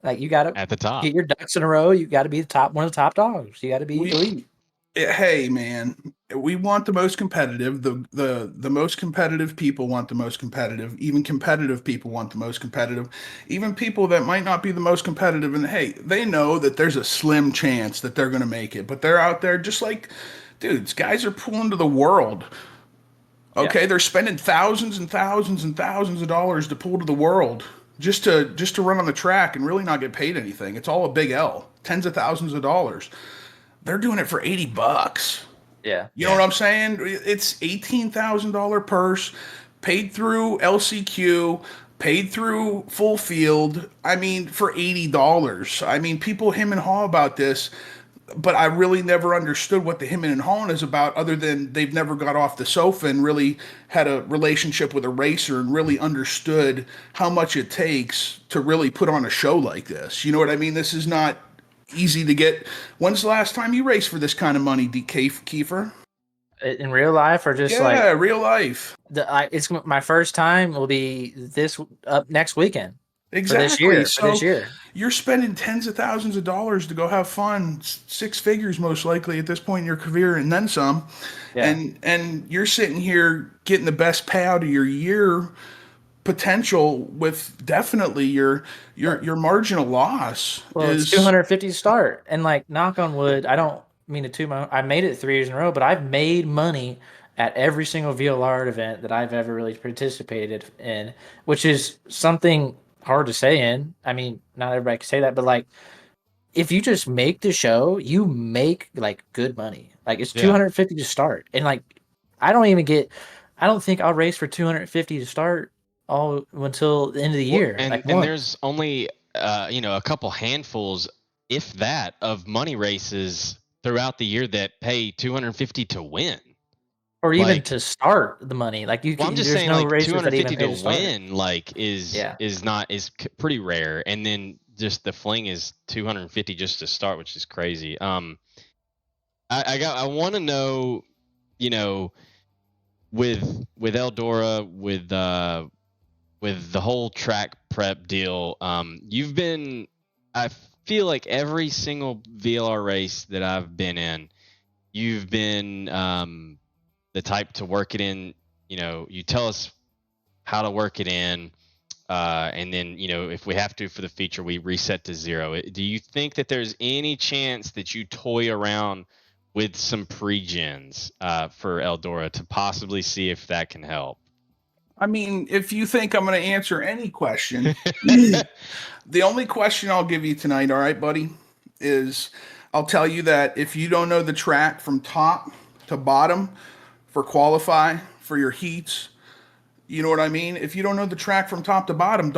S2: like you got to
S1: At the top.
S2: get your ducks in a row. You got to be one of the top dogs. You got to be elite.
S9: Hey man, we want the most competitive. The most competitive people want the most competitive. Even competitive people want the most competitive. Even people that might not be the most competitive, and hey, they know that there's a slim chance that they're going to make it, but they're out there just like, dudes. Guys are pulling to the world. Okay, they're spending thousands and thousands and thousands of dollars to pull to the world just to run on the track and really not get paid anything. It's all a big L. Tens of thousands of dollars. They're doing it for $80.
S2: Yeah.
S9: You know what I'm saying? It's $18,000 purse, paid through LCQ, paid through full field. I mean, for $80. I mean, people him and haw about this, but I really never understood what the him and hawing is about, other than they've never got off the sofa and really had a relationship with a racer and really understood how much it takes to really put on a show like this. You know what I mean? This is not easy to get. When's the last time you raced for this kind of money, Kiefer?
S2: In real life, or just
S9: real life?
S2: It's my first time. Will be this up next weekend.
S9: Exactly.
S2: For this year.
S9: You're spending tens of thousands of dollars to go have fun, six figures most likely at this point in your career, and then some.
S2: Yeah.
S9: And you're sitting here getting the best payout of your year potential with definitely your marginal loss.
S2: Well, it's 250 to start, and like knock on wood, I don't mean to toot my. I made it 3 years in a row, but I've made money at every single VLR event that I've ever really participated in, which is something hard to say in. I mean, not everybody can say that, but like, if you just make the show, you make like good money. Like it's 250 to start, and like, I don't think I'll race for 250 to start all until the end of the year.
S1: And there's only a couple handfuls, if that, of money races throughout the year that pay 250 to win.
S2: Or even to start the money, like you.
S1: Well, I'm just saying, like 250 to win, like is pretty rare, and then just the Fling is 250 just to start, which is crazy. I want to know, with Eldora, with the whole track prep deal, I feel like every single VLR race that I've been in, you've been the type to work it in. You tell us how to work it in, and then if we have to for the feature, we reset to 0. Do you think that there's any chance that you toy around with some pre-gens for Eldora to possibly see if that can help?
S9: I mean, if you think I'm going to answer any question, the only question I'll give you tonight, all right, buddy, is I'll tell you that if you don't know the track from top to bottom for qualify, for your heats, you know what I mean? If you don't know the track from top to bottom,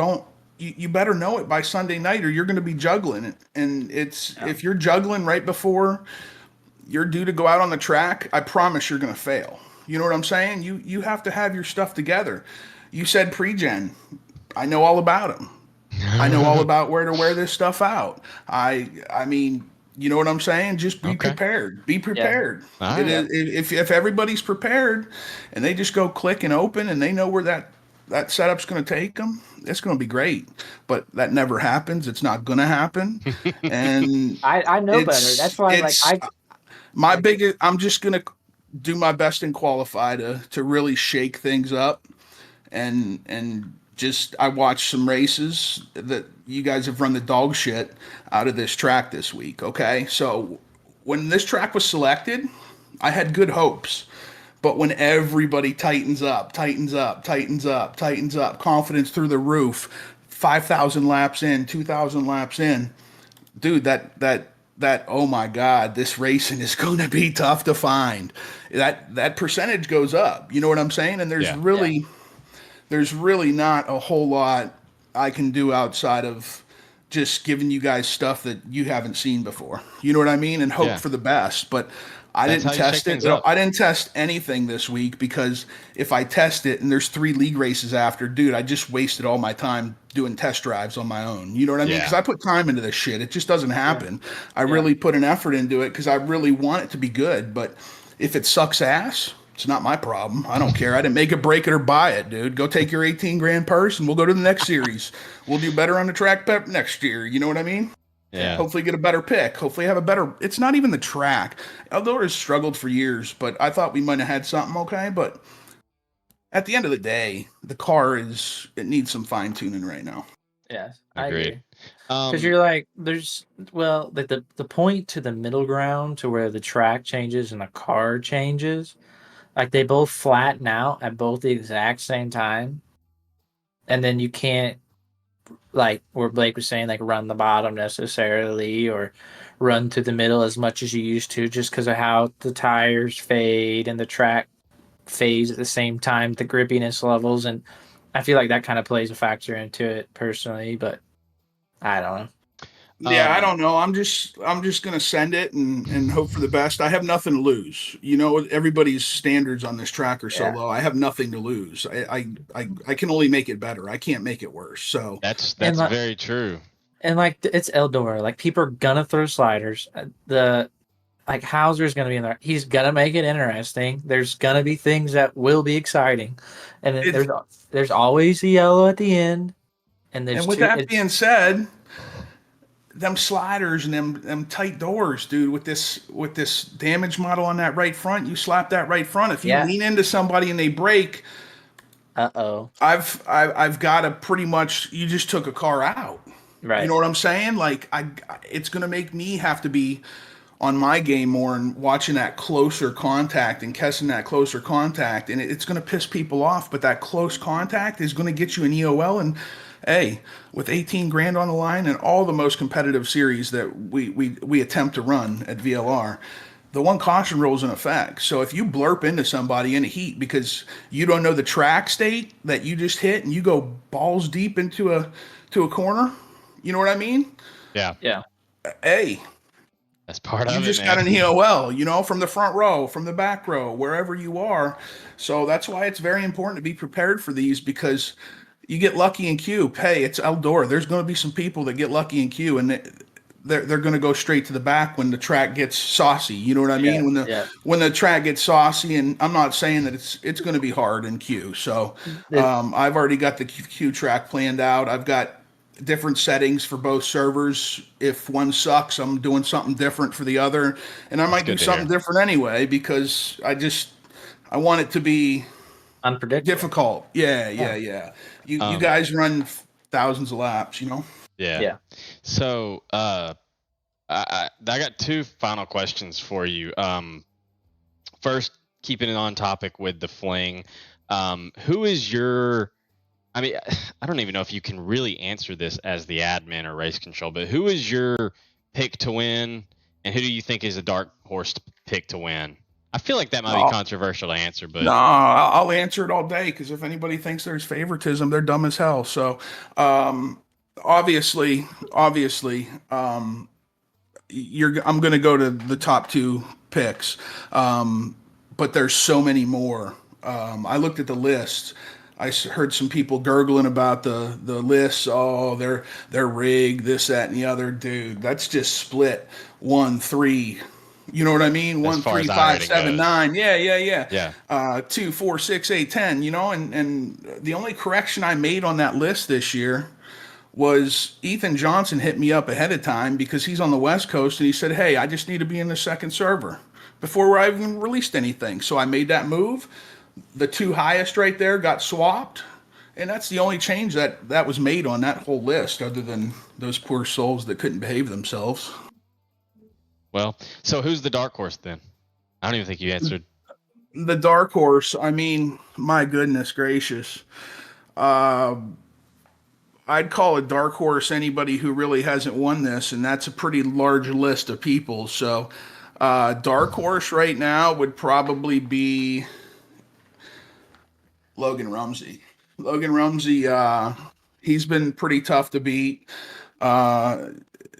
S9: you better know it by Sunday night, or you're going to be juggling it. And if you're juggling right before you're due to go out on the track, I promise you're going to fail. You know what I'm saying? You have to have your stuff together. You said pre-gen. I know all about them. I know all about where to wear this stuff out. I mean, you know what I'm saying? Just be prepared. Be prepared. Yeah. If everybody's prepared and they just go click and open and they know where that setup's going to take them, it's going to be great. But that never happens. It's not going to happen. And
S2: I know better. That's why
S9: I'm just going to do my best in qualify to really shake things up and just I watched some races that you guys have run the dog shit out of this track this week. Okay, so when this track was selected, I had good hopes. But when everybody tightens up, confidence through the roof, 5,000 laps in, 2,000 laps in, dude, that oh my God, this racing is going to be tough to find. That percentage goes up. You know what I'm saying? And there's really not a whole lot I can do outside of just giving you guys stuff that you haven't seen before. You know what I mean? And hope for the best. But I didn't test it. I didn't test anything this week because if I test it and there's 3 league races after, dude, I just wasted all my time doing test drives on my own. You know what I mean? Because I put time into this shit. It just doesn't happen. I really put an effort into it because I really want it to be good. But if it sucks ass, it's not my problem. I don't care. I didn't make it, break it, or buy it, dude. Go take your 18 grand purse and we'll go to the next series. We'll do better on the track pep next year. You know what I mean?
S1: Yeah.
S9: Hopefully get a better pick. Hopefully have a better. It's not even the track. Eldora has struggled for years, but I thought we might have had something okay. But at the end of the day, the car it needs some fine tuning right now.
S2: Yes, I agree.
S1: Agreed.
S2: Because you're like, the point to the middle ground to where the track changes and the car changes, like they both flatten out at both the exact same time, and then you can't, like where Blake was saying, like run the bottom necessarily or run to the middle as much as you used to, just because of how the tires fade and the track fades at the same time, the grippiness levels, and I feel like that kind of plays a factor into it personally, but I don't know.
S9: Yeah, I don't know. I'm just gonna send it and hope for the best. I have nothing to lose. You know, everybody's standards on this track are so low. I have nothing to lose. I can only make it better. I can't make it worse. So
S1: that's very true.
S2: And like it's Eldora. Like people are gonna throw sliders. Like Hauser's gonna be in there. He's gonna make it interesting. There's gonna be things that will be exciting, and there's always the yellow at the end. And
S9: with that being said, them sliders and them tight doors, dude, with this damage model on that right front, you slap that right front. If you lean into somebody and they break, I've got to pretty much, you just took a car out.
S2: Right.
S9: You know what I'm saying? Like it's gonna make me have to be on my game more and watching that closer contact and catching that closer contact, and it's gonna piss people off. But that close contact is gonna get you an EOL, and hey, with 18 grand on the line and all the most competitive series that we attempt to run at VLR, the one caution rule is in effect. So if you blurp into somebody in a heat because you don't know the track state that you just hit and you go balls deep into a corner, you know what I mean?
S1: Yeah.
S2: Yeah.
S9: Hey,
S1: that's part of it.
S9: You just got an EOL, you know, from the front row, from the back row, wherever you are. So that's why it's very important to be prepared for these, because you get lucky in queue. Hey, it's Eldora. There's going to be some people that get lucky in queue, and they're going to go straight to the back when the track gets saucy. You know what I mean? When the track gets saucy, and I'm not saying that it's going to be hard in queue. So I've already got the queue track planned out. I've got different settings for both servers. If one sucks, I'm doing something different for the other, and I might do something different anyway, because I want it to be
S2: unpredictable,
S9: difficult. Yeah. You guys run thousands of laps, you know?
S1: Yeah. So I got 2 final questions for you. First, keeping it on topic with the Fling, who is your, I mean, I don't even know if you can really answer this as the admin or race control, but who is your pick to win, and who do you think is a dark horse pick to win? I feel like that might be controversial to answer, but
S9: no, I'll answer it all day, because if anybody thinks there's favoritism, they're dumb as hell. So obviously, I'm going to go to the top 2 picks, but there's so many more. I looked at the list. I heard some people gurgling about the lists. Oh, they're rigged, this, that, and the other. Dude, that's just split 1, 3. You know what I mean? 1, 3, 5, 7, 9. Yeah. 2, 4, 6, 8, 10. You know, and the only correction I made on that list this year was Ethan Johnson hit me up ahead of time, because he's on the West Coast, and he said, "Hey, I just need to be in the second server," before I even released anything. So I made that move. The 2 highest right there got swapped, And that's the only change that was made on that whole list, other than those poor souls that couldn't behave themselves.
S1: Well, so who's the dark horse then? I don't even think you answered.
S9: The dark horse, I mean, my goodness gracious. I'd call a dark horse anybody who really hasn't won this, and that's a pretty large list of people. So, dark horse right now would probably be Logan Rumsey. Logan Rumsey, he's been pretty tough to beat.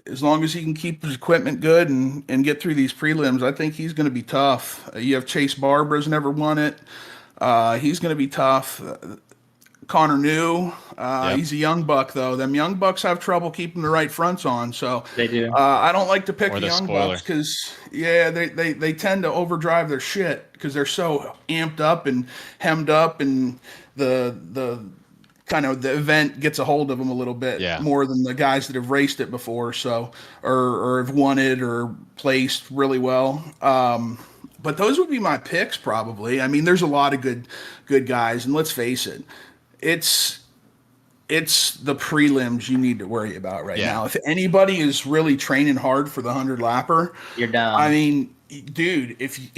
S9: As long as he can keep his equipment good and get through these prelims, I think he's going to be tough. You have Chase Barbara's never won it. He's going to be tough. Connor New, he's a young buck though. Them young bucks have trouble keeping the right fronts on. So
S2: They do.
S9: I don't like to pick
S1: Or
S9: the
S1: the
S9: young
S1: spoiler.
S9: bucks because they tend to overdrive their shit because they're so amped up and hemmed up, and the kind of the event gets a hold of them a little bit more than the guys that have raced it before. So or have won it or placed really well. But those would be my picks probably. I mean, there's a lot of good guys, and let's face it. It's the prelims you need to worry about right now. If anybody is really training hard for the 100 lapper,
S2: You're done.
S9: I mean, dude, if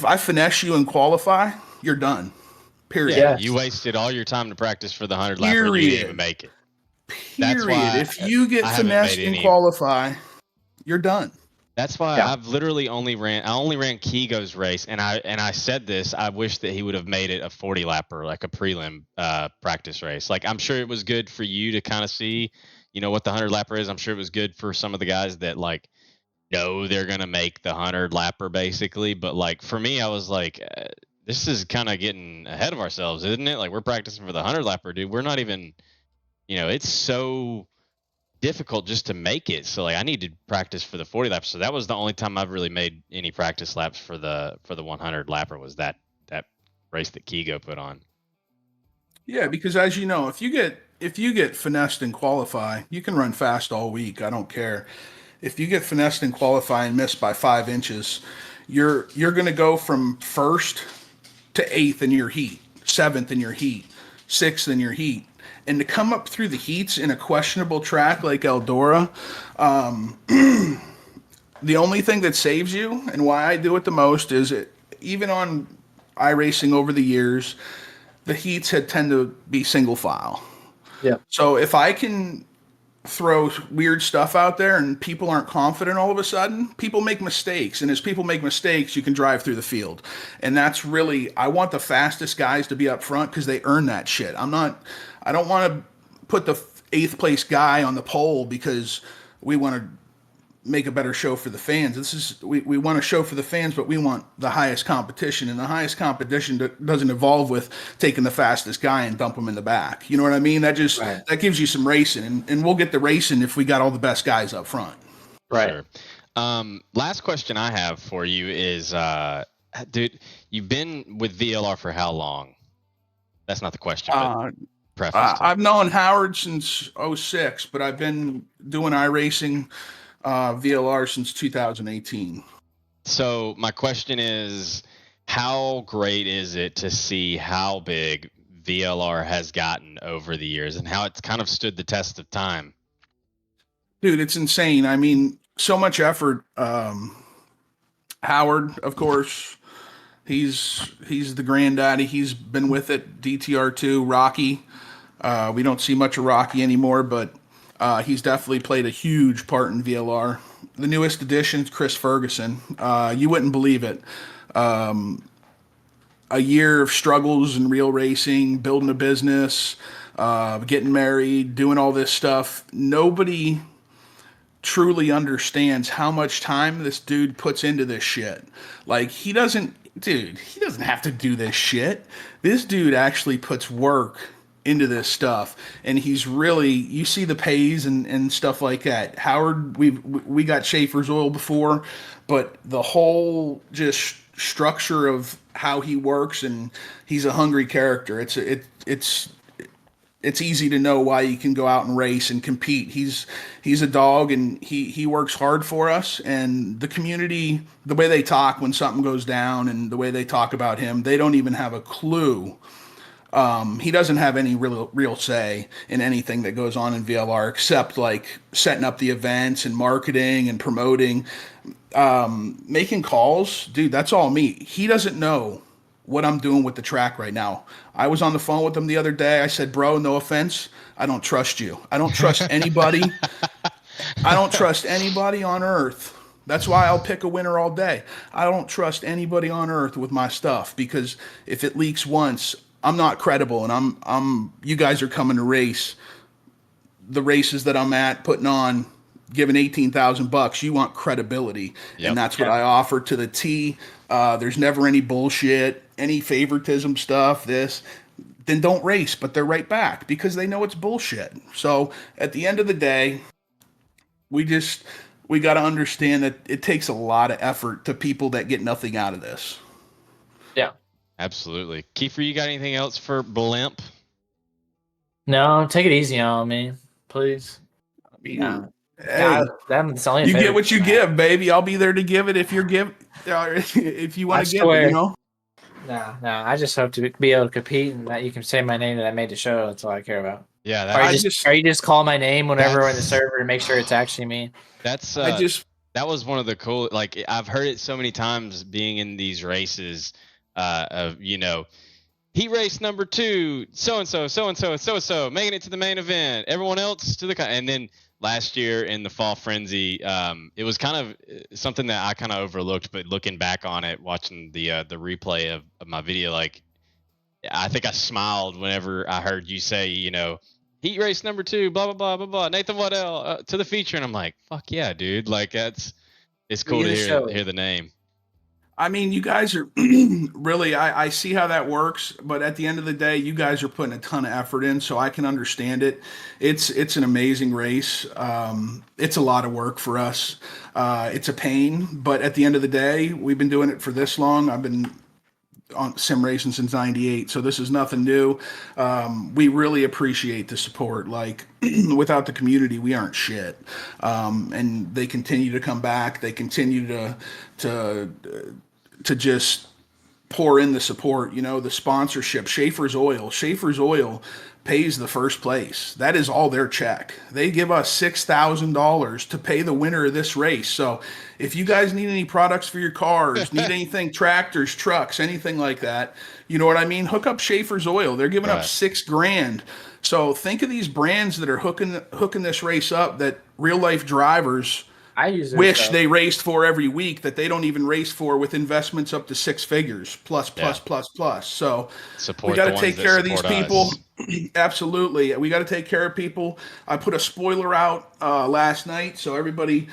S9: I finesse you and qualify, you're done. Period.
S1: Yeah, you wasted all your time to practice for the 100 lapper and you didn't even make it. That's why
S9: If you get
S1: I haven't
S9: finessed
S1: made
S9: and
S1: any-
S9: qualify, you're done.
S1: That's why I've literally only ran Keego's race, and I said this. I wish that he would have made it a 40 lapper, like a prelim practice race. Like, I'm sure it was good for you to kind of see, what the 100 lapper is. I'm sure it was good for some of the guys that like know they're gonna make the 100 lapper basically. But like for me, I was like, this is kind of getting ahead of ourselves, isn't it? Like, we're practicing for the 100 lapper, dude. We're not even, it's so difficult just to make it. So like I need to practice for the 40 laps. So that was the only time I've really made any practice laps for the 100 lapper was that race that Keego put on.
S9: Yeah, because as you know, if you get finessed and qualify, you can run fast all week. I don't care. If you get finessed and qualify and miss by 5 inches, you're going to go from first to 8th in your heat, 7th in your heat, 6th in your heat. And to come up through the heats in a questionable track like Eldora, the only thing that saves you and why I do it the most is even on iRacing over the years, the heats tend to be single file.
S2: Yeah.
S9: So if I can throw weird stuff out there and people aren't confident all of a sudden, people make mistakes. And as people make mistakes, you can drive through the field. And that's really, I want the fastest guys to be up front because they earn that shit. I don't want to put the 8th place guy on the pole because we want to make a better show for the fans. We want to show for the fans, but we want the highest competition, and the highest competition doesn't evolve with taking the fastest guy and dump him in the back. You know what I mean? That gives you some racing, and we'll get the racing if we got all the best guys up front.
S2: Right.
S1: Sure. Last question I have for you is, dude, you've been with VLR for how long? That's not the question. But
S9: I've known Howard since 06, but I've been doing iRacing VLR since 2018.
S1: So my question is, how great is it to see how big VLR has gotten over the years and how it's kind of stood the test of time?
S9: Dude, it's insane. I mean, so much effort. Howard, of course, he's the granddaddy. He's been with it. DTR2, Rocky. We don't see much of Rocky anymore, but he's definitely played a huge part in VLR. The newest addition, Chris Ferguson. You wouldn't believe it. A year of struggles in real racing, building a business, getting married, doing all this stuff. Nobody truly understands how much time this dude puts into this shit. Like, he doesn't have to do this shit. This dude actually puts work into this stuff, and he's really, you see the pays and stuff like that. Howard, we got Schaefer's oil before, but the whole just structure of how he works, and he's a hungry character. It's easy to know why he can go out and race and compete. He's a dog, and he works hard for us. And the community, the way they talk when something goes down and the way they talk about him, they don't even have a clue He doesn't have any real say in anything that goes on in VLR except like setting up the events and marketing and promoting, making calls. Dude, that's all me. He doesn't know what I'm doing with the track right now. I was on the phone with him the other day. I said, bro, no offense, I don't trust you. I don't trust anybody. I don't trust anybody on earth. That's why I'll pick a winner all day. I don't trust anybody on earth with my stuff because if it leaks once, I'm not credible, and you guys are coming to race the races that I'm at, putting on, giving $18,000. You want credibility,
S1: Yep.
S9: and that's what I offer to the T. There's never any bullshit, any favoritism stuff. Then don't race, but they're right back because they know it's bullshit. So at the end of the day, we got to understand that it takes a lot of effort to people that get nothing out of this.
S2: Yeah.
S1: Absolutely. Kiefer, you got anything else for Blimp?
S2: No, take it easy on me, please.
S9: Hey,
S2: That's only
S9: you get what you give, baby. I'll be there to give it if you want to give it, you know.
S2: No, I just hope to be able to compete and that you can say my name that I made the show. That's all I care about.
S1: Yeah,
S2: or you just call my name whenever we're in the server to make sure it's actually me.
S1: That's that was one of the cool. Like I've heard it so many times being in these races. Of he raced number 2, so and so, making it to the main event. Everyone else to the and then last year in the Fall Frenzy, it was kind of something that I kind of overlooked, but looking back on it, watching the replay of my video, like I think I smiled whenever I heard you say, heat race number 2, blah blah blah blah blah, Nathan Waddell to the feature, and I'm like, fuck yeah, dude! Like it's cool to hear the name.
S9: I mean, you guys are really, I see how that works, but at the end of the day, you guys are putting a ton of effort in, so I can understand it. It's an amazing race. It's a lot of work for us. It's a pain, but at the end of the day, we've been doing it for this long. I've been on sim racing since '98, so this is nothing new. We really appreciate the support. Like without the community, we aren't shit. And they continue to come back. They continue to just pour in the support. The sponsorship. Schaefer's Oil pays the first place. That is all their check. They give us $6,000 to pay the winner of this race. So if you guys need any products for your cars, need anything, tractors, trucks, anything like that, you know what I mean? Hook up Schaefer's Oil. They're giving up $6,000. So think of these brands that are hooking this race up that real life drivers wish they raced for every week, that they don't even race for, with investments up to 6 figures plus. So we got to take care of these people. Absolutely. We got to take care of people. I put a spoiler out last night, so everybody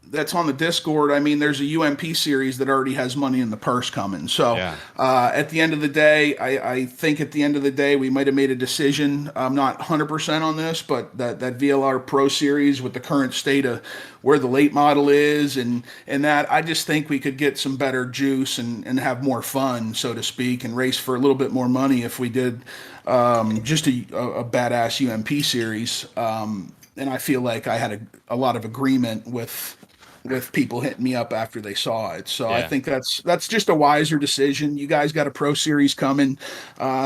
S9: that's on the Discord, I mean, there's a UMP series that already has money in the purse coming. So at the end of the day, I think at the end of the day, we might have made a decision. I'm not 100% on this, but that VLR Pro Series with the current state of where the late model is and that, I just think we could get some better juice and have more fun, so to speak, and race for a little bit more money if we did just a badass UMP series. And I feel like I had a lot of agreement with people hitting me up after they saw it. So I think that's just a wiser decision. You guys got a Pro Series coming,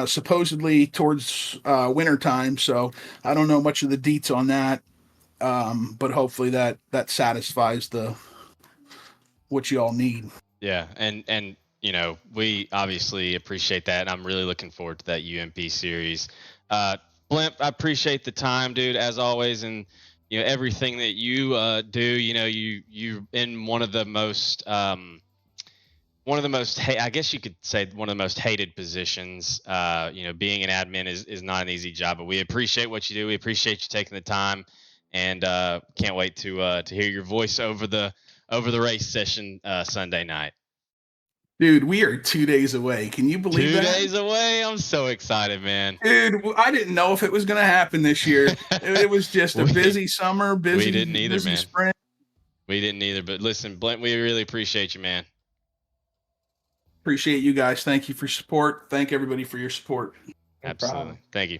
S9: supposedly towards winter time. So I don't know much of the deets on that, but hopefully that satisfies what you all need.
S1: Yeah, and we obviously appreciate that, and I'm really looking forward to that UMP series. Blimp, I appreciate the time, dude, as always, and everything that you do. You're in one of the most I guess you could say one of the most hated positions. Being an admin is not an easy job, but we appreciate what you do. We appreciate you taking the time, and can't wait to hear your voice over the race session Sunday night.
S9: Dude, we are 2 days away. Can you believe that?
S1: 2 days away? I'm so excited, man.
S9: Dude, I didn't know if it was going to happen this year. It was just a busy summer, busy spring.
S1: We didn't either, but listen, Blimp, we really appreciate you, man.
S9: Appreciate you guys. Thank you for your support. Thank everybody for your support.
S1: Absolutely. Thank you.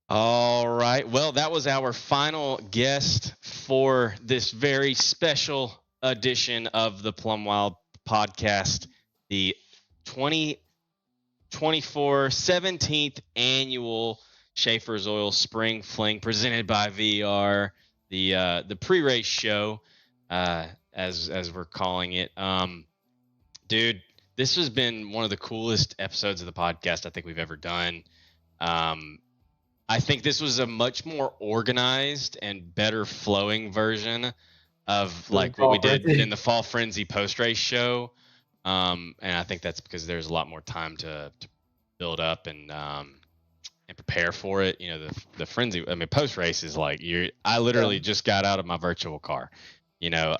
S1: All right. Well, that was our final guest for this very special edition of the Plum Wild podcast, the 17th annual Schaefer's Oil Spring Fling presented by VR, the pre-race show, as we're calling it. Dude, this has been one of the coolest episodes of the podcast I think we've ever done. I think this was a much more organized and better flowing version of like what we did in the Fall Frenzy post-race show. And I think that's because there's a lot more time to build up and prepare for it. You know, the Frenzy, I mean, post-race is like, I literally just got out of my virtual car, you know.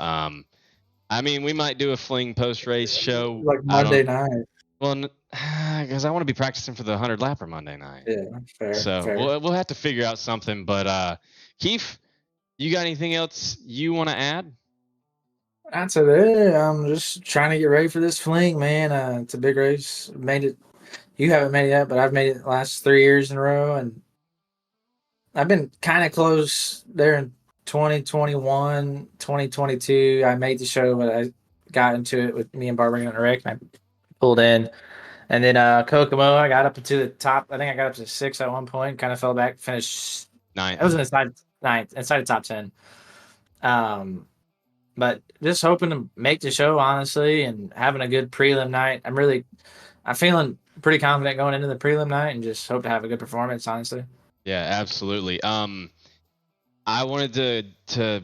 S1: I mean, we might do a Fling post-race show.
S2: Like Monday night.
S1: Well, because I want to be practicing for the 100 lapper Monday night.
S2: Yeah, fair.
S1: So
S2: fair.
S1: we'll have to figure out something. But Keith, you got anything else you want to add?
S2: That's it. I'm just trying to get ready for this Fling, man. It's a big race. Made it. You haven't made it yet, but I've made it the last 3 years in a row, and I've been kind of close there in 2021, 2022. I made the show, but I got into it with me and Barbara and Rick, and I pulled in. And then Kokomo, I got up into the top. I think I got up to 6 at one point. Kind of fell back, finished
S1: 9th.
S2: I was inside the top 10. But just hoping to make the show, honestly, and having a good prelim night. I'm feeling pretty confident going into the prelim night, and just hope to have a good performance, honestly.
S1: Yeah, absolutely. I wanted to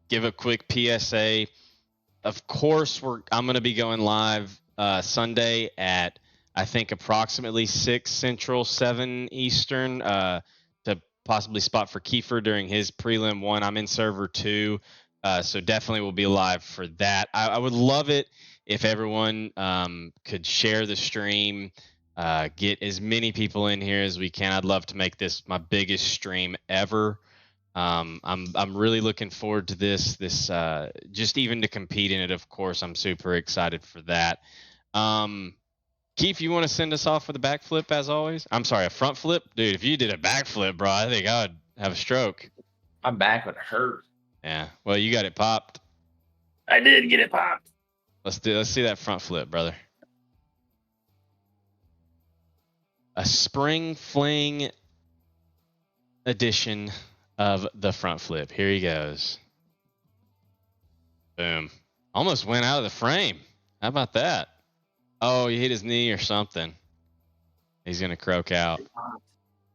S1: give a quick PSA. Of course, I'm going to be going live Sunday at, I think, approximately 6 Central, 7 Eastern, to possibly spot for Kiefer during his prelim 1. I'm in server 2, so definitely will be live for that. I would love it if everyone could share the stream, get as many people in here as we can. I'd love to make this my biggest stream ever. I'm really looking forward to this just even to compete in it. Of course, I'm super excited for that. Keith, you want to send us off with a backflip as always? I'm sorry, a front flip? Dude, if you did a backflip, bro, I think I would have a stroke.
S2: My back would hurt.
S1: Yeah, well, you got it popped.
S2: I did get it popped.
S1: Let's see that front flip, brother. A spring fling edition of the front flip. Here he goes. Boom. Almost went out of the frame. How about that? Oh, he hit his knee or something. He's going to croak out.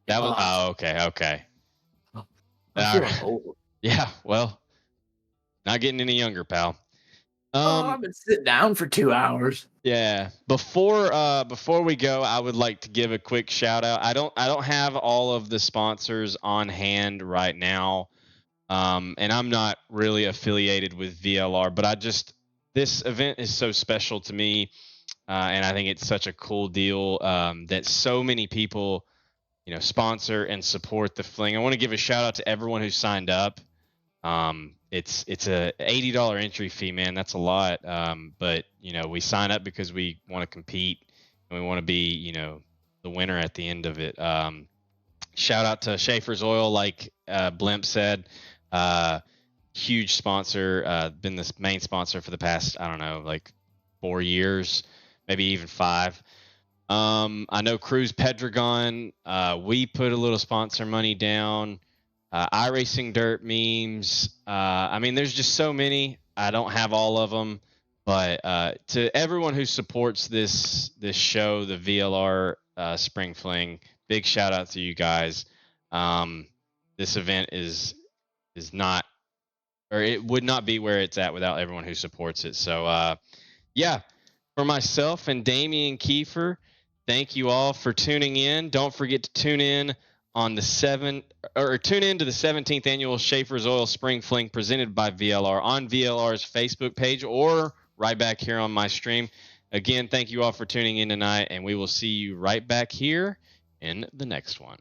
S1: That was, oh, okay. Yeah, well, not getting any younger, pal.
S2: I've been sitting down for 2 hours.
S1: Yeah. Before we go, I would like to give a quick shout out. I don't have all of the sponsors on hand right now. And I'm not really affiliated with VLR, but this event is so special to me. And I think it's such a cool deal that so many people, sponsor and support the Fling. I want to give a shout out to everyone who signed up. It's a $80 entry fee, man. That's a lot. But we sign up because we want to compete and we want to be, the winner at the end of it. Shout out to Schaefer's Oil, like Blimp said. Huge sponsor, been this main sponsor for the past, 4 years, maybe even 5. I know Cruz Pedregon, we put a little sponsor money down. iRacing Dirt memes. There's just so many. I don't have all of them, but to everyone who supports this show, the VLR Spring Fling, big shout out to you guys. This event is not, or it would not be where it's at without everyone who supports it. So yeah, for myself and Damian Kiefer, thank you all for tuning in. Don't forget to tune in on the 17th annual Schaefer's Oil Spring Fling presented by VLR on VLR's Facebook page or right back here on my stream. Again, thank you all for tuning in tonight, and we will see you right back here in the next one.